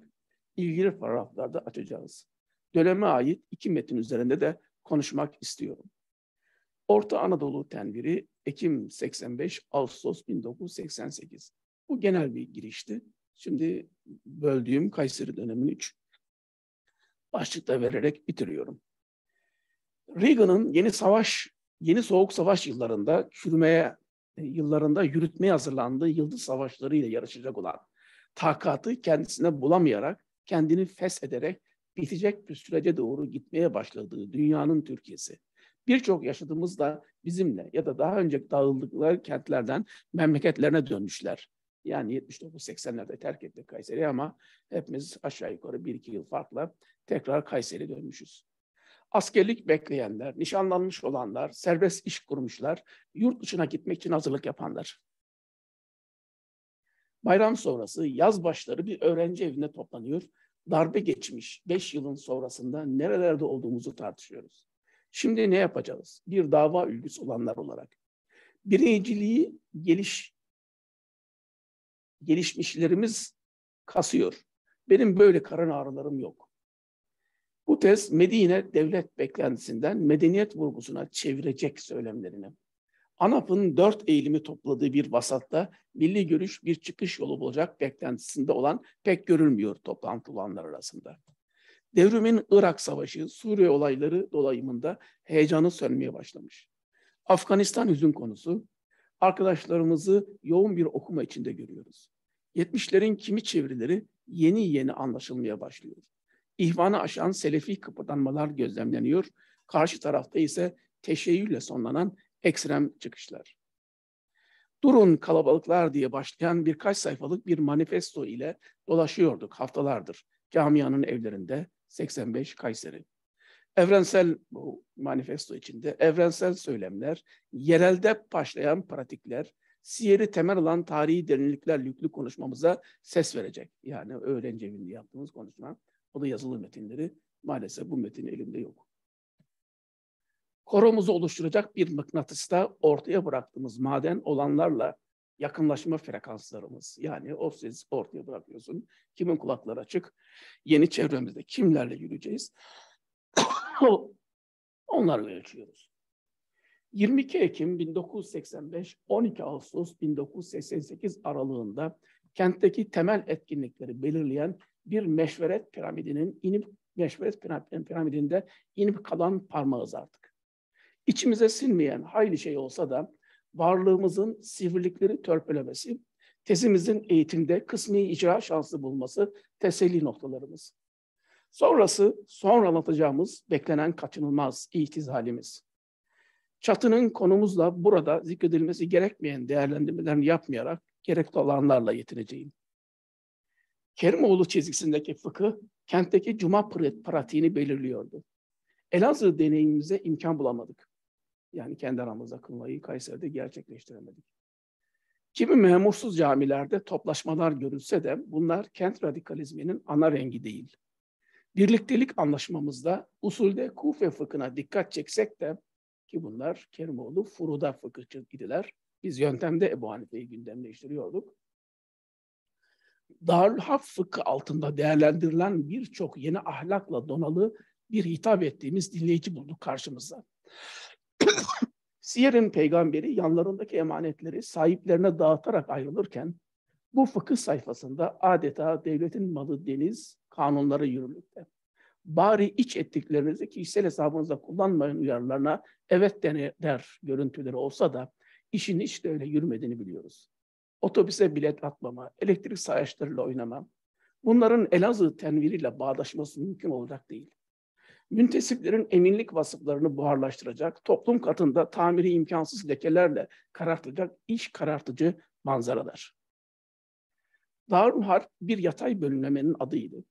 İlgili paragraflarda açacağız. Döneme ait 2 metin üzerinde de konuşmak istiyorum. Orta Anadolu Tenviri, Ekim 85, Ağustos 1988. Bu genel bir girişti. Şimdi böldüğüm Kayseri dönemini 3 başlıkta vererek bitiriyorum. Reagan'ın yeni soğuk savaş yıllarında yürütmeye hazırlandığı yıldız savaşlarıyla yarışacak olan takatı kendisine bulamayarak, kendini feshederek bitecek bir sürece doğru gitmeye başladığı dünyanın Türkiye'si. Birçok yaşadığımız da bizimle ya da daha önce dağıldıkları kentlerden memleketlerine dönmüşler. Yani 79-80'lerde terk ettik Kayseri'yi ama hepimiz aşağı yukarı 1-2 yıl farkla tekrar Kayseri'ye dönmüşüz. Askerlik bekleyenler, nişanlanmış olanlar, serbest iş kurmuşlar, yurt dışına gitmek için hazırlık yapanlar. Bayram sonrası yaz başları bir öğrenci evinde toplanıyor. Darbe geçmiş 5 yılın sonrasında nerelerde olduğumuzu tartışıyoruz. Şimdi ne yapacağız? Bir dava ülküsü olanlar olarak. Bireyciliği gelişmişlerimiz kasıyor. Benim böyle karın ağrılarım yok. Bu tez Medine devlet beklentisinden medeniyet vurgusuna çevirecek söylemlerini. ANAP'ın 4 eğilimi topladığı bir vasatta milli görüş bir çıkış yolu bulacak beklentisinde olan pek görülmüyor toplantılanlar arasında. Devrimin Irak Savaşı, Suriye olayları dolayımında heyecanı sönmeye başlamış. Afganistan hüzün konusu, arkadaşlarımızı yoğun bir okuma içinde görüyoruz. 70'lerin kimi çevirileri yeni anlaşılmaya başlıyor. İhvanı aşan selefi kıpırdanmalar gözlemleniyor. Karşı tarafta ise teşeyyülle sonlanan ekstrem çıkışlar. Durun kalabalıklar diye başlayan birkaç sayfalık bir manifesto ile dolaşıyorduk haftalardır camianın evlerinde 85 Kayseri. Evrensel bu manifesto içinde evrensel söylemler, yerelde başlayan pratikler, siyeri temel alan tarihi derinlikler yüklü konuşmamıza ses verecek. Yani öğrenci evinde yaptığımız konuşma, o da yazılı metinleri. Maalesef bu metin elimde yok. Koromuzu oluşturacak bir mıknatısta ortaya bıraktığımız maden olanlarla yakınlaşma frekanslarımız. Yani o ses ortaya bırakıyorsun. Kimin kulakları açık? Yeni çevremizde kimlerle yürüyeceğiz? Onlarla ölçüyoruz. 22 Ekim 1985, 12 Ağustos 1988 aralığında kentteki temel etkinlikleri belirleyen bir meşveret piramidinde inip kalan parmağız artık. İçimize sinmeyen hayli şey olsa da varlığımızın sivrilikleri törpülemesi, tezimizin eğitimde kısmi icra şansı bulması teselli noktalarımız. Sonra anlatacağımız beklenen kaçınılmaz itizalimiz. Çatının konumuzla burada zikredilmesi gerekmeyen değerlendirmelerini yapmayarak gerekli olanlarla yetineceğim. Kerimoğlu çizgisindeki fıkıh, kentteki cuma pratiğini belirliyordu. Elazığ deneyimimize imkan bulamadık. Yani kendi aramızda kılmayı Kayseri'de gerçekleştiremedik. Kimi memursuz camilerde toplaşmalar görülse de bunlar kent radikalizminin ana rengi değil. Birliktelik anlaşmamızda usulde Kufe fıkhına dikkat çeksek de ki bunlar Kerimoğlu furuda fıkıhçı idiler. Biz yöntemde Ebu Hanife'yi gündemleştiriyorduk. Darülharp fıkhı altında değerlendirilen birçok yeni ahlakla donalı bir hitap ettiğimiz dinleyici bulduk karşımıza. Siyer'in peygamberi yanlarındaki emanetleri sahiplerine dağıtarak ayrılırken bu fıkıh sayfasında adeta devletin malı deniz kanunları yürürlükte. Bari iç ettiklerinizi kişisel hesabınızda kullanmayın uyarılarına evet der görüntüleri olsa da işin hiç de öyle yürümediğini biliyoruz. Otobüse bilet atmama, elektrik sayaçlarıyla oynamam, bunların Elazığ tenviriyle bağdaşması mümkün olacak değil. Müntesiplerin eminlik vasıflarını buharlaştıracak, toplum katında tamiri imkansız lekelerle karartacak iş karartıcı manzaralar. Darülharp bir yatay bölünmenin adıydı.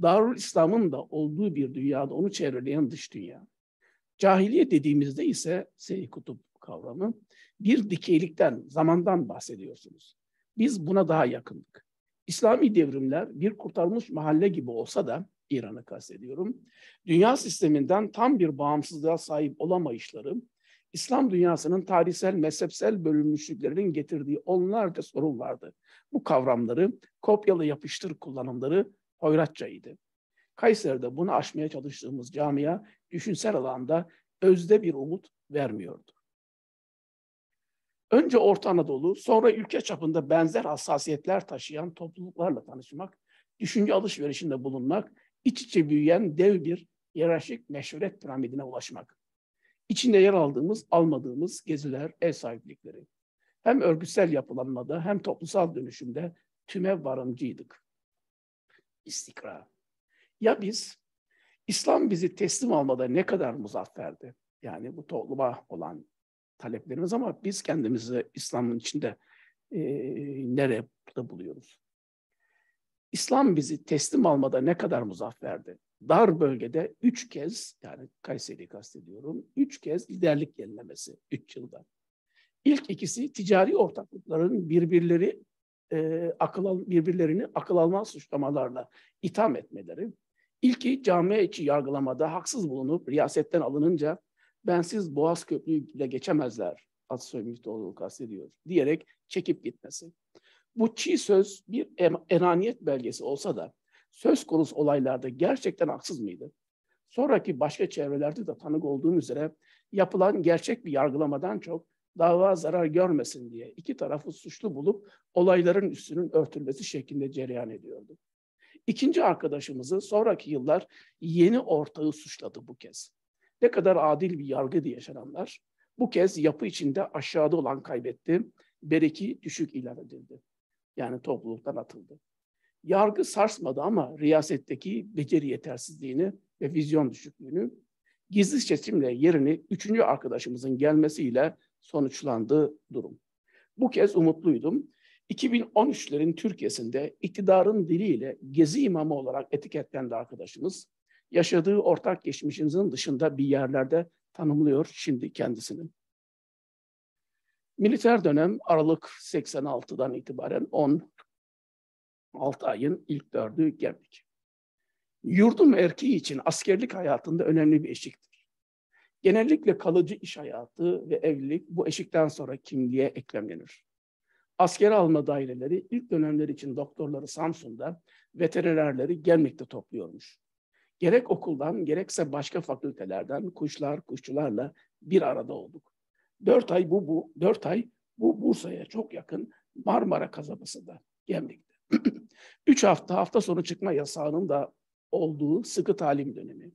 Darül İslam'ın da olduğu bir dünyada onu çevreleyen dış dünya. Cahiliye dediğimizde ise Seyyid Kutup kavramı bir dikeylikten, zamandan bahsediyorsunuz. Biz buna daha yakındık. İslami devrimler bir kurtarılmış mahalle gibi olsa da, İran'ı kastediyorum, dünya sisteminden tam bir bağımsızlığa sahip olamayışları, İslam dünyasının tarihsel, mezhepsel bölünmüşlüklerinin getirdiği onlarca sorun vardı. Bu kavramları kopyalı yapıştır kullanımları hoyratçaydı. Kayseri'de bunu aşmaya çalıştığımız camia düşünsel alanda özde bir umut vermiyordu. Önce Orta Anadolu, sonra ülke çapında benzer hassasiyetler taşıyan topluluklarla tanışmak, düşünce alışverişinde bulunmak, iç içe büyüyen dev bir hiyerarşik meşveret piramidine ulaşmak. İçinde yer aldığımız, almadığımız geziler, ev sahiplikleri. Hem örgütsel yapılanmada hem toplumsal dönüşümde tüme varımcıydık. İstikrar. Ya biz, İslam bizi teslim almada ne kadar muzafferdi? Yani bu topluma olan taleplerimiz ama biz kendimizi İslam'ın içinde nerede buluyoruz? İslam bizi teslim almada ne kadar muzafferdi? Dar bölgede 3 kez, yani Kayseri'yi kastediyorum, 3 kez liderlik yenilemesi 3 yılda. İlk ikisi ticari ortaklıkların birbirlerini akıl almaz suçlamalarla itham etmeleri. İlki camiye içi yargılamada haksız bulunup riyasetten alınınca bensiz Boğaz Köprü'yü ile geçemezler, Atasoy Müftüoğlu'nu kastediyor diyerek çekip gitmesi. Bu çiğ söz bir enaniyet belgesi olsa da söz konusu olaylarda gerçekten haksız mıydı? Sonraki başka çevrelerde de tanık olduğum üzere yapılan gerçek bir yargılamadan çok dava zarar görmesin diye iki tarafı suçlu bulup olayların üstünün örtülmesi şeklinde cereyan ediyordu. İkinci arkadaşımızı sonraki yıllar yeni ortağı suçladı bu kez. Ne kadar adil bir yargıydı yaşananlar. Bu kez yapı içinde aşağıda olan kaybetti, bereki düşük ilan edildi. Yani topluluktan atıldı. Yargı sarsmadı ama riyasetteki beceri yetersizliğini ve vizyon düşüklüğünü gizli seçimle yerini üçüncü arkadaşımızın gelmesiyle sonuçlandı durum. Bu kez umutluydum. 2013'lerin Türkiye'sinde iktidarın diliyle gezi imamı olarak etiketlendi arkadaşımız. Yaşadığı ortak geçmişimizin dışında bir yerlerde tanımlıyor şimdi kendisini. Militer dönem Aralık 86'dan itibaren 16 ayın ilk 4'ü Gemlik. Yurdum erkeği için askerlik hayatında önemli bir eşiktir. Genellikle kalıcı iş hayatı ve evlilik bu eşikten sonra kimliğe eklemlenir. Askere alma daireleri ilk dönemler için doktorları Samsun'da, veterinerleri Gemlik'te topluyormuş. Gerek okuldan gerekse başka fakültelerden kuşçularla bir arada olduk. 4 ay bu Bursa'ya çok yakın Marmara kasabasında, Gemlik'te. 3 hafta sonu çıkma yasağının da olduğu sıkı talim dönemi.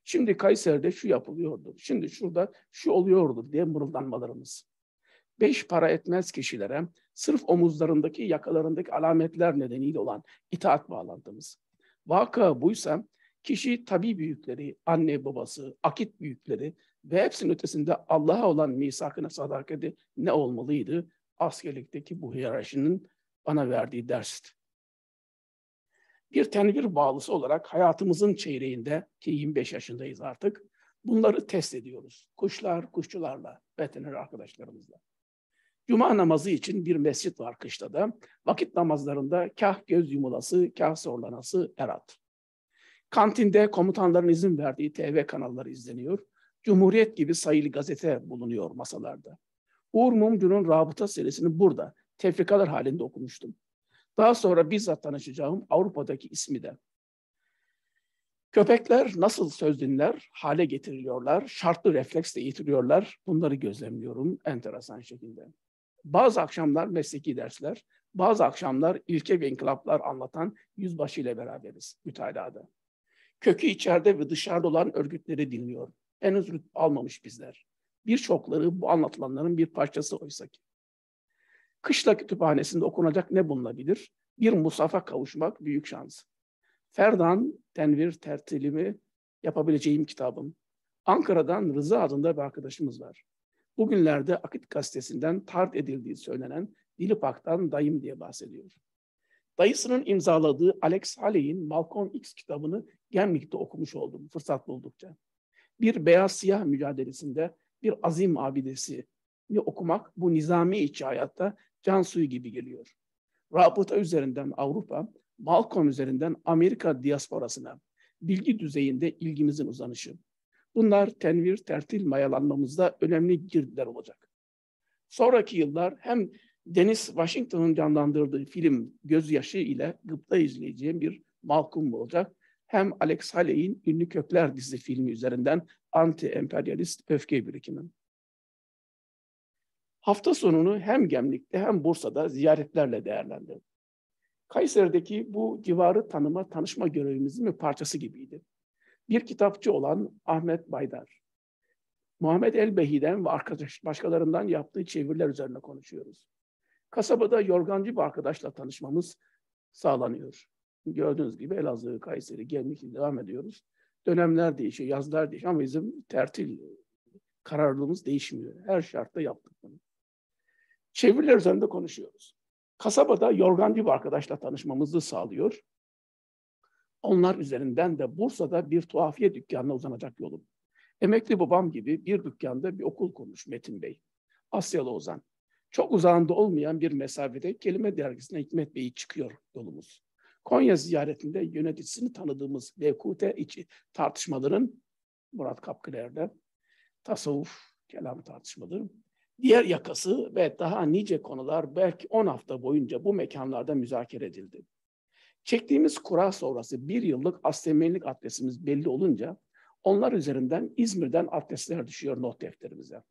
Şimdi Kayseri'de şu yapılıyordur, şimdi şurada şu oluyordur diye mırıldanmalarımız. 5 para etmez kişilere sırf omuzlarındaki, yakalarındaki alametler nedeniyle olan itaat bağlantımız. Vaka buysa kişi tabi büyükleri, anne babası, akit büyükleri ve hepsinin ötesinde Allah'a olan misakına sadakati ne olmalıydı? Askerlikteki bu hiyerarşinin bana verdiği dersti. Bir tenvir bağlısı olarak hayatımızın çeyreğinde, ki 25 yaşındayız artık, bunları test ediyoruz. Kuşçularla, veteriner arkadaşlarımızla. Cuma namazı için bir mescit var kışlada. Vakit namazlarında kah göz yumulası, kah zorlanası erat. Kantinde komutanların izin verdiği TV kanalları izleniyor. Cumhuriyet gibi sayılı gazete bulunuyor masalarda. Uğur Mumcu'nun Rabıta serisini burada tefrikalar halinde okumuştum. Daha sonra bizzat tanışacağım Avrupa'daki ismi de. Köpekler nasıl söz dinler, hale getiriliyorlar, şartlı refleksle yitiriyorlar. Bunları gözlemliyorum enteresan şekilde. Bazı akşamlar mesleki dersler, bazı akşamlar ilke ve inkılaplar anlatan yüzbaşı ile beraberiz mütalada. Kökü içeride ve dışarıda olan örgütleri dinliyor. Henüz rütbe almamış bizler. Birçokları bu anlatılanların bir parçası oysa ki. Kışla kütüphanesinde okunacak ne bulunabilir? Bir musafa kavuşmak büyük şans. Ferdan, Tenvir tertilimi yapabileceğim kitabım. Ankara'dan Rıza adında bir arkadaşımız var. Bugünlerde Akit gazetesinden tard edildiği söylenen Dilipak'tan dayım diye bahsediyor. Dayısının imzaladığı Alex Haley'in Malcolm X kitabını Gemlik'te okumuş oldum fırsat buldukça. Bir beyaz siyah mücadelesinde bir azim abidesini okumak bu nizami içi hayatta can suyu gibi geliyor. Rabıta üzerinden Avrupa, Malcolm üzerinden Amerika diasporasına, bilgi düzeyinde ilgimizin uzanışı. Bunlar tenvir, tertil mayalanmamızda önemli girdiler olacak. Sonraki yıllar hem Dennis Washington'un canlandırdığı film Gözyaşı ile gıpta izleyeceğim bir Malcolm olacak. Hem Alex Haley'in ünlü Kökler dizi filmi üzerinden anti-emperyalist öfke birikimi. Hafta sonunu hem Gemlik'te hem Bursa'da ziyaretlerle değerlendirdim. Kayseri'deki bu civarı tanışma görevimizin bir parçası gibiydi. Bir kitapçı olan Ahmet Baydar, Muhammed Elbehi'den ve başkalarından yaptığı çeviriler üzerine konuşuyoruz. Kasabada yorgancı bir arkadaşla tanışmamız sağlanıyor. Gördüğünüz gibi Elazığ, Kayseri, Gemlik'le devam ediyoruz. Dönemler değişiyor, yazlar değişiyor ama bizim tertil kararlılığımız değişmiyor. Her şartta yaptık bunu. Çeviriler üzerinde konuşuyoruz. Kasabada yorgancı bir arkadaşla tanışmamızı sağlıyor. Onlar üzerinden de Bursa'da bir tuhafiye dükkanına uzanacak yolum. Emekli babam gibi bir dükkanda bir okul kurmuş Metin Bey. Asyalı Ozan. Çok uzağında olmayan bir mesafede Kelime Dergisi'ne Hikmet Bey'i çıkıyor yolumuz. Konya ziyaretinde yöneticisini tanıdığımız Levkute içi tartışmaların Murat Kapkıler'de tasavvuf, kelam tartışmaları, diğer yakası ve daha nice konular belki 10 hafta boyunca bu mekanlarda müzakere edildi. Çektiğimiz kura sonrası 1 yıllık asteğmenlik adresimiz belli olunca onlar üzerinden İzmir'den adresler düşüyor not defterimize.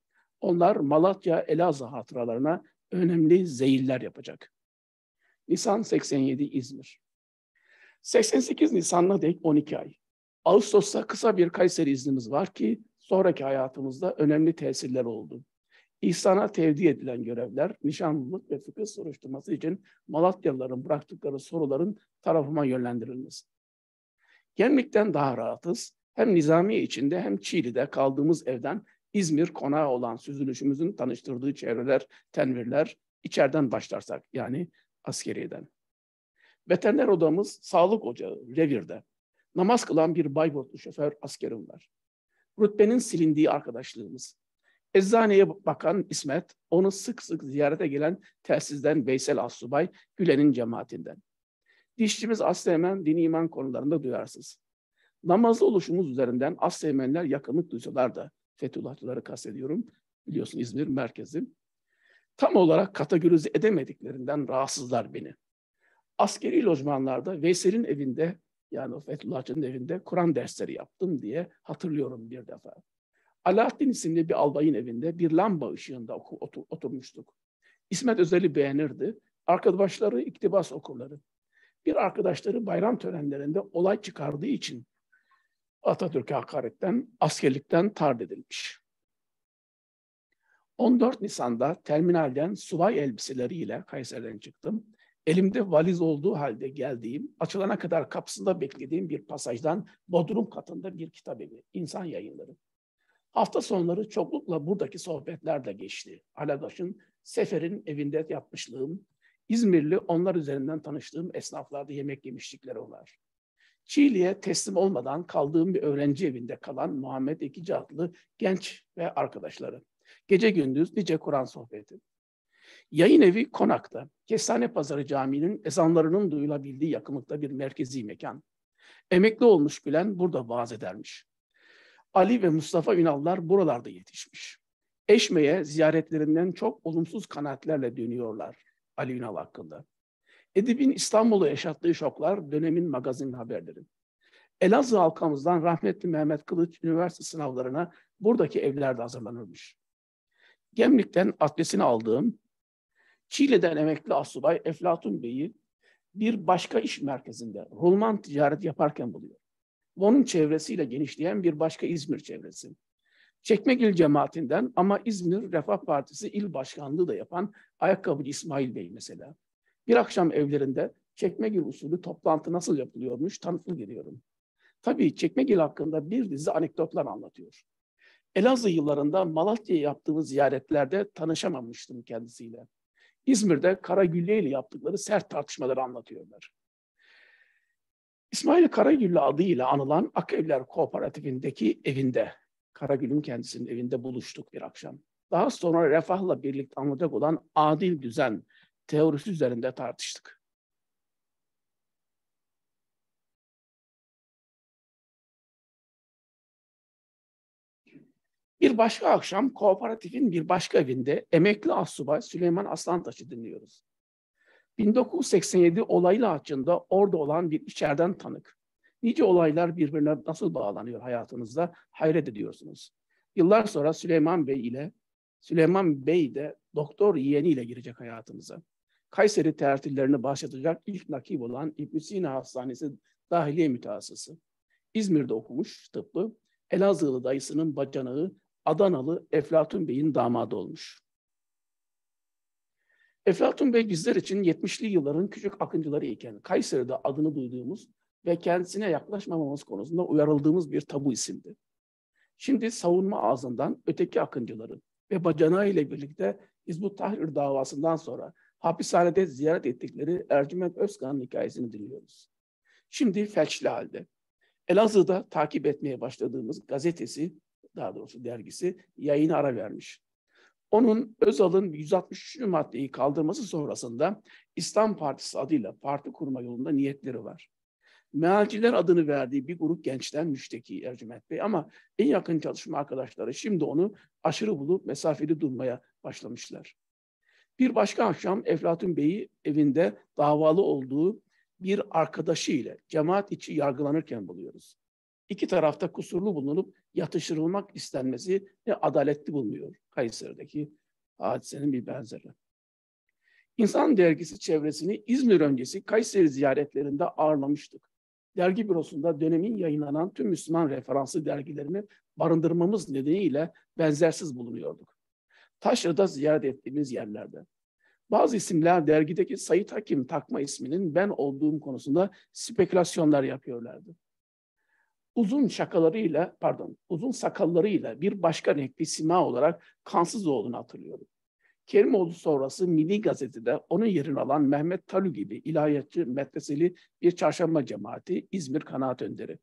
Onlar Malatya, Elazığ hatıralarına önemli zeyiller yapacak. Nisan 87 İzmir. 88 Nisan'la dek 12 ay. Ağustos'ta kısa bir Kayseri iznimiz var ki sonraki hayatımızda önemli tesirler oldu. İhsana tevdi edilen görevler, nişanlılık ve fıkıh soruşturması için Malatyalıların bıraktıkları soruların tarafıma yönlendirilmesi. Gemlik'ten daha rahatız. Hem Nizamiye içinde hem Çiğli'de kaldığımız evden İzmir konağı olan süzülüşümüzün tanıştırdığı çevreler, tenvirler, içeriden başlarsak yani askeriyeden. Veteriner odamız sağlık ocağı, revirde. Namaz kılan bir Bayburtlu şoför askerim var. Rütbenin silindiği arkadaşlığımız. Eczaneye bakan İsmet, onu sık sık ziyarete gelen telsizden Veysel Assubay, Gülen'in cemaatinden. Dişçimiz Asteğmen, din iman konularında duyarsız. Namazlı oluşumuz üzerinden Asteğmenler yakınlık duysalar da Fethullahçıları kastediyorum. Biliyorsun İzmir merkezi. Tam olarak kategorize edemediklerinden rahatsızlar beni. Askeri lojmanlarda Veysel'in evinde, yani o Fethullahçı'nın evinde Kur'an dersleri yaptım diye hatırlıyorum bir defa. Alaaddin isimli bir albayın evinde bir lamba ışığında oturmuştuk. İsmet Özel'i beğenirdi. Arkadaşları iktibas okurları. Bir arkadaşları bayram törenlerinde olay çıkardığı için Atatürk'e hakaretten, askerlikten tard edilmiş. 14 Nisan'da terminalden subay elbiseleriyle Kayseri'den çıktım. Elimde valiz olduğu halde geldiğim, açılana kadar kapısında beklediğim bir pasajdan Bodrum katında bir kitap evi, İnsan Yayınları. Hafta sonları çoklukla buradaki sohbetler de geçti. Aladaş'ın Sefer'in evinde yapmışlığım, İzmirli onlar üzerinden tanıştığım esnaflarda yemek yemişlikleri var. Çiğli'ye teslim olmadan kaldığım bir öğrenci evinde kalan Muhammed Ekici adlı genç ve arkadaşları. Gece gündüz nice Kur'an sohbeti. Yayın evi Konak'ta, Kestanepazarı Camii'nin ezanlarının duyulabildiği yakınlıkta bir merkezi mekan. Emekli olmuş Gülen burada vaaz edermiş. Ali ve Mustafa Ünallar buralarda yetişmiş. Eşme'ye ziyaretlerinden çok olumsuz kanaatlerle dönüyorlar Ali Ünal hakkında. Edip'in İstanbul'u yaşattığı şoklar dönemin magazin haberleri. Elazığ halkamızdan rahmetli Mehmet Kılıç üniversite sınavlarına buradaki evlerde hazırlanırmış. Gemlik'ten adresini aldığım, Çiğli'den emekli asubay Eflatun Bey'i bir başka iş merkezinde rulman ticaret yaparken buluyor. Onun çevresiyle genişleyen bir başka İzmir çevresi. Çekmegil cemaatinden ama İzmir Refah Partisi il başkanlığı da yapan ayakkabıcı İsmail Bey mesela. Bir akşam evlerinde Çekmegil usulü toplantı nasıl yapılıyormuş tanıklık ediyorum. Tabii Çekmegil hakkında bir dizi anekdotlar anlatıyor. Elazığ yıllarında Malatya'ya yaptığımız ziyaretlerde tanışamamıştım kendisiyle. İzmir'de Karagülle ile yaptıkları sert tartışmaları anlatıyorlar. İsmail Karagülle adıyla anılan Akevler Kooperatifindeki evinde, Karagül'ün kendisinin evinde buluştuk bir akşam. Daha sonra refahla birlikte anılacak olan adil düzen teorisi üzerinde tartıştık. Bir başka akşam kooperatifin bir başka evinde emekli astsubay Süleyman Aslantaş'ı dinliyoruz. 1987 olayla açığında orada olan bir içeriden tanık. Nice olaylar birbirine nasıl bağlanıyor hayatınızda hayret ediyorsunuz. Yıllar sonra Süleyman Bey de doktor yeğeniyle girecek hayatımıza. Kayseri tertillerini başlatacak ilk nakib olan İbn Sina Hastanesi dahiliye mütehassısı. İzmir'de okumuş tıbbı, Elazığlı dayısının bacanağı Adanalı Eflatun Bey'in damadı olmuş. Eflatun Bey bizler için 70'li yılların küçük akıncıları iken Kayseri'de adını duyduğumuz ve kendisine yaklaşmamamız konusunda uyarıldığımız bir tabu isimdi. Şimdi savunma ağzından öteki akıncıları ve bacanağı ile birlikte Hizb-ut Tahrir davasından sonra hapishanede ziyaret ettikleri Ercüment Özkan'ın hikayesini dinliyoruz. Şimdi felçli halde. Elazığ'da takip etmeye başladığımız gazetesi, daha doğrusu dergisi yayına ara vermiş. Onun Özal'ın 163. maddeyi kaldırması sonrasında İslam Partisi adıyla parti kurma yolunda niyetleri var. Mealciler adını verdiği bir grup gençten müşteki Ercüment Bey ama en yakın çalışma arkadaşları şimdi onu aşırı bulup mesafeli durmaya başlamışlar. Bir başka akşam Eflatun Bey'i evinde davalı olduğu bir arkadaşı ile cemaat içi yargılanırken buluyoruz. İki tarafta kusurlu bulunup yatıştırılmak istenmesi ne adaletli bulunuyor Kayseri'deki hadisenin bir benzeri. İnsan Dergisi çevresini İzmir öncesi Kayseri ziyaretlerinde ağırlamıştık. Dergi bürosunda dönemin yayınlanan tüm Müslüman referanslı dergilerini barındırmamız nedeniyle benzersiz bulunuyorduk. Taşra'da ziyaret ettiğimiz yerlerde. Bazı isimler dergideki Sayit Hakim takma isminin ben olduğum konusunda spekülasyonlar yapıyorlardı. Uzun sakallarıyla bir başka renkli sima olarak Kansızoğlu'nu hatırlıyorum. Kerimoğlu sonrası Milli Gazete'de onun yerini alan Mehmet Talu gibi ilahiyatçı, medreseli bir çarşamba cemaati İzmir kanaat önderi.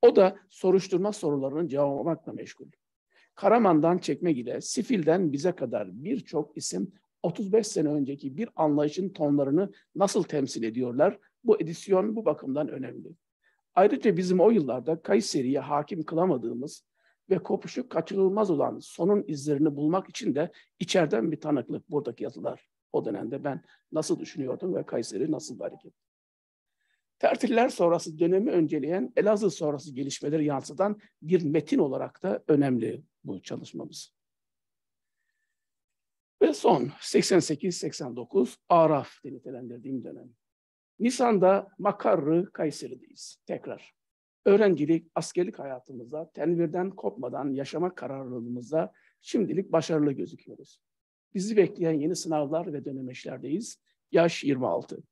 O da soruşturma sorularını cevaplamakla meşgul. Karaman'dan Çekmegil'e, Sifil'den bize kadar birçok isim 35 sene önceki bir anlayışın tonlarını nasıl temsil ediyorlar? Bu edisyon bu bakımdan önemli. Ayrıca bizim o yıllarda Kayseri'ye hakim kılamadığımız ve kopuşu kaçınılmaz olan sonun izlerini bulmak için de içeriden bir tanıklık buradaki yazılar. O dönemde ben nasıl düşünüyordum ve Kayseri nasıl bir hareket. Tertiller sonrası dönemi önceleyen Elazığ sonrası gelişmeleri yansıtan bir metin olarak da önemli bu çalışmamız. Ve son 88-89 Araf diye nitelendirdiğim dönem. Nisan'da Makarrı Kayseri'deyiz tekrar. Öğrencilik, askerlik hayatımızda tenvirden kopmadan yaşama kararlılığımızda şimdilik başarılı gözüküyoruz. Bizi bekleyen yeni sınavlar ve dönemeçlerdeyiz. Yaş 26.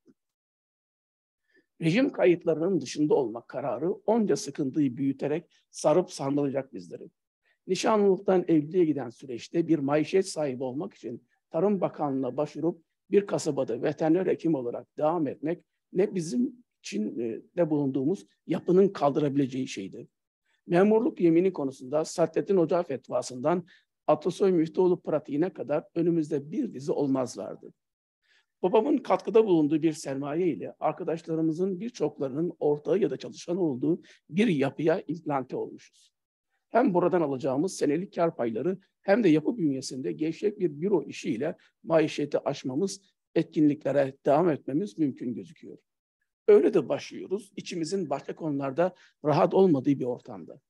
Rejim kayıtlarının dışında olmak kararı onca sıkıntıyı büyüterek sarıp sarmalayacak bizleri. Nişanlılıktan evliliğe giden süreçte bir maişet sahibi olmak için Tarım Bakanlığı'na başvurup bir kasabada veteriner hekim olarak devam etmek ne bizim için de bulunduğumuz yapının kaldırabileceği şeydi. Memurluk yemini konusunda Saadettin Hoca fetvasından Atasoy Müftüoğlu pratiğine kadar önümüzde bir dizi olmaz vardı. Babamın katkıda bulunduğu bir sermaye ile arkadaşlarımızın birçoklarının ortağı ya da çalışan olduğu bir yapıya implante olmuşuz. Hem buradan alacağımız senelik kar payları hem de yapı bünyesinde gevşek bir büro işiyle maişeti aşmamız, etkinliklere devam etmemiz mümkün gözüküyor. Öyle de başlıyoruz, içimizin başka konularda rahat olmadığı bir ortamda.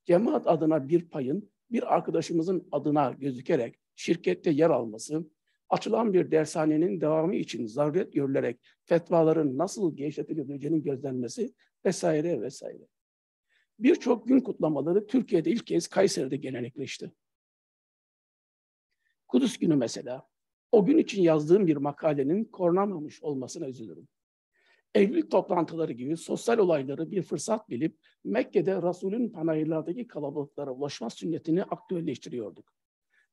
Cemaat adına bir payın bir arkadaşımızın adına gözükerek şirkette yer alması, açılan bir dershanenin devamı için zaruret görülerek fetvaların nasıl gevşetilebileceğinin gözlenmesi vesaire vesaire. Birçok gün kutlamaları Türkiye'de ilk kez Kayseri'de gelenekleşti. Kudüs günü mesela. O gün için yazdığım bir makalenin korunamamış olmasına üzülürüm. Evlilik toplantıları gibi sosyal olayları bir fırsat bilip Mekke'de Resul'ün panayırlardaki kalabalıklara ulaşma sünnetini aktüelleştiriyorduk.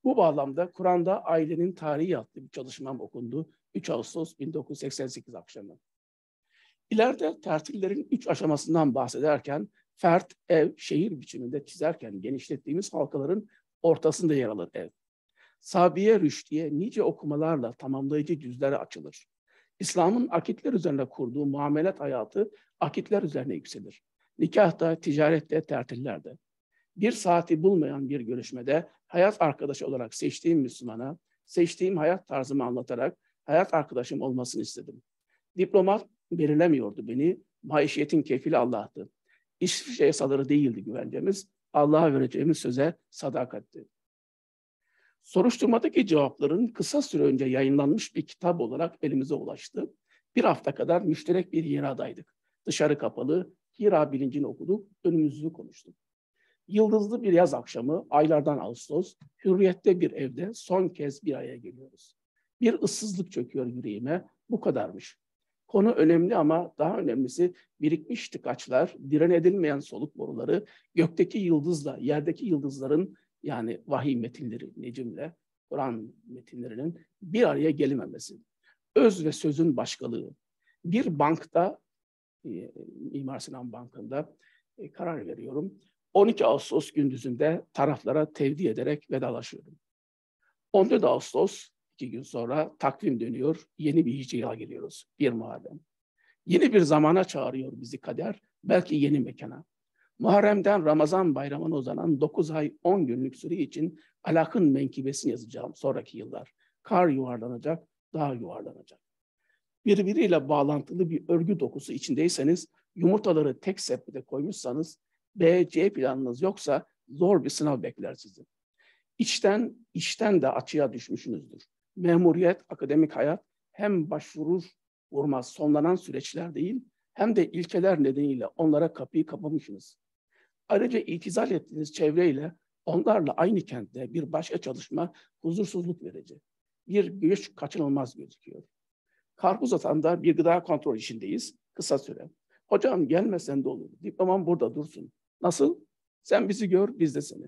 Bu bağlamda Kur'an'da Ailenin Tarihi adlı bir çalışmam okundu 3 Ağustos 1988 akşamı. İleride tertillerin 3 aşamasından bahsederken fert, ev, şehir biçiminde çizerken genişlettiğimiz halkaların ortasında yer alır ev. Sabiye Rüşdiye nice okumalarla tamamlayıcı cüzlere açılır. İslam'ın akitler üzerine kurduğu muamelat hayatı akitler üzerine yükselir. Nikahta, ticarette, tertillerde. Bir saati bulmayan bir görüşmede hayat arkadaşı olarak seçtiğim Müslümana, seçtiğim hayat tarzımı anlatarak hayat arkadaşım olmasını istedim. Diplomat belirlemiyordu beni, maişetin kefili Allah'tı. İsviçre yasaları değildi güvencemiz, Allah'a vereceğimiz söze sadakatti. Soruşturmadaki cevapların kısa süre önce yayınlanmış bir kitap olarak elimize ulaştı. Bir hafta kadar müşterek bir Hira'daydık. Dışarı kapalı, Hira bilincini okuduk, önümüzü konuştuk. Yıldızlı bir yaz akşamı, aylardan Ağustos, hürriyette bir evde son kez bir araya geliyoruz. Bir ıssızlık çöküyor yüreğime, bu kadarmış. Konu önemli ama daha önemlisi birikmiş tıkaçlar, diren edilmeyen soluk boruları, gökteki yıldızla, yerdeki yıldızların yani vahiy metinleri, Necim'le, Kur'an metinlerinin bir araya gelememesi. Öz ve sözün başkalığı. Bir bankta, Mimar Sinan Bankı'nda karar veriyorum. 12 Ağustos gündüzünde taraflara tevdi ederek vedalaşıyorum. 14 Ağustos, 2 gün sonra takvim dönüyor, yeni bir hicri yıla geliyoruz, 1 Muharrem. Yeni bir zamana çağırıyor bizi kader, belki yeni mekana. Muharrem'den Ramazan bayramına uzanan 9 ay 10 günlük süre için alakın menkibesini yazacağım sonraki yıllar. Kar yuvarlanacak, dağ yuvarlanacak. Birbiriyle bağlantılı bir örgü dokusu içindeyseniz, yumurtaları tek sepete koymuşsanız, B, C planınız yoksa zor bir sınav bekler sizi. İşten de açığa düşmüşsünüzdür. Memuriyet, akademik hayat hem başvurur vurmaz sonlanan süreçler değil, hem de ilkeler nedeniyle onlara kapıyı kapamışsınız. Ayrıca itizal ettiğiniz çevreyle onlarla aynı kentte bir başka çalışma huzursuzluk verici. Bir göç kaçınılmaz gözüküyor. Karpuz atanda bir gıda kontrol işindeyiz kısa süre. Hocam gelmesen de olur. Diplomam burada dursun. Nasıl? Sen bizi gör, biz de seni.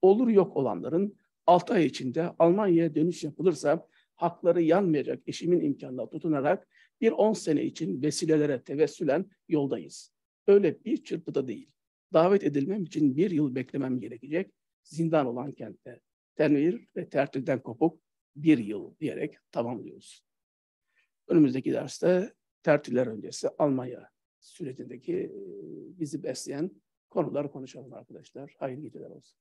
Olur yok olanların 6 ay içinde Almanya'ya dönüş yapılırsa hakları yanmayacak eşimin imkanına tutunarak bir 10 sene için vesilelere tevessülen yoldayız. Öyle bir çırpıda değil. Davet edilmem için 1 yıl beklemem gerekecek. Zindan olan kentte. Tenvir ve tertilden kopuk 1 yıl diyerek tamamlıyoruz. Önümüzdeki derste tertiller öncesi Almanya sürecindeki bizi besleyen konular konuşalım arkadaşlar. Hayırlı geceler olsun.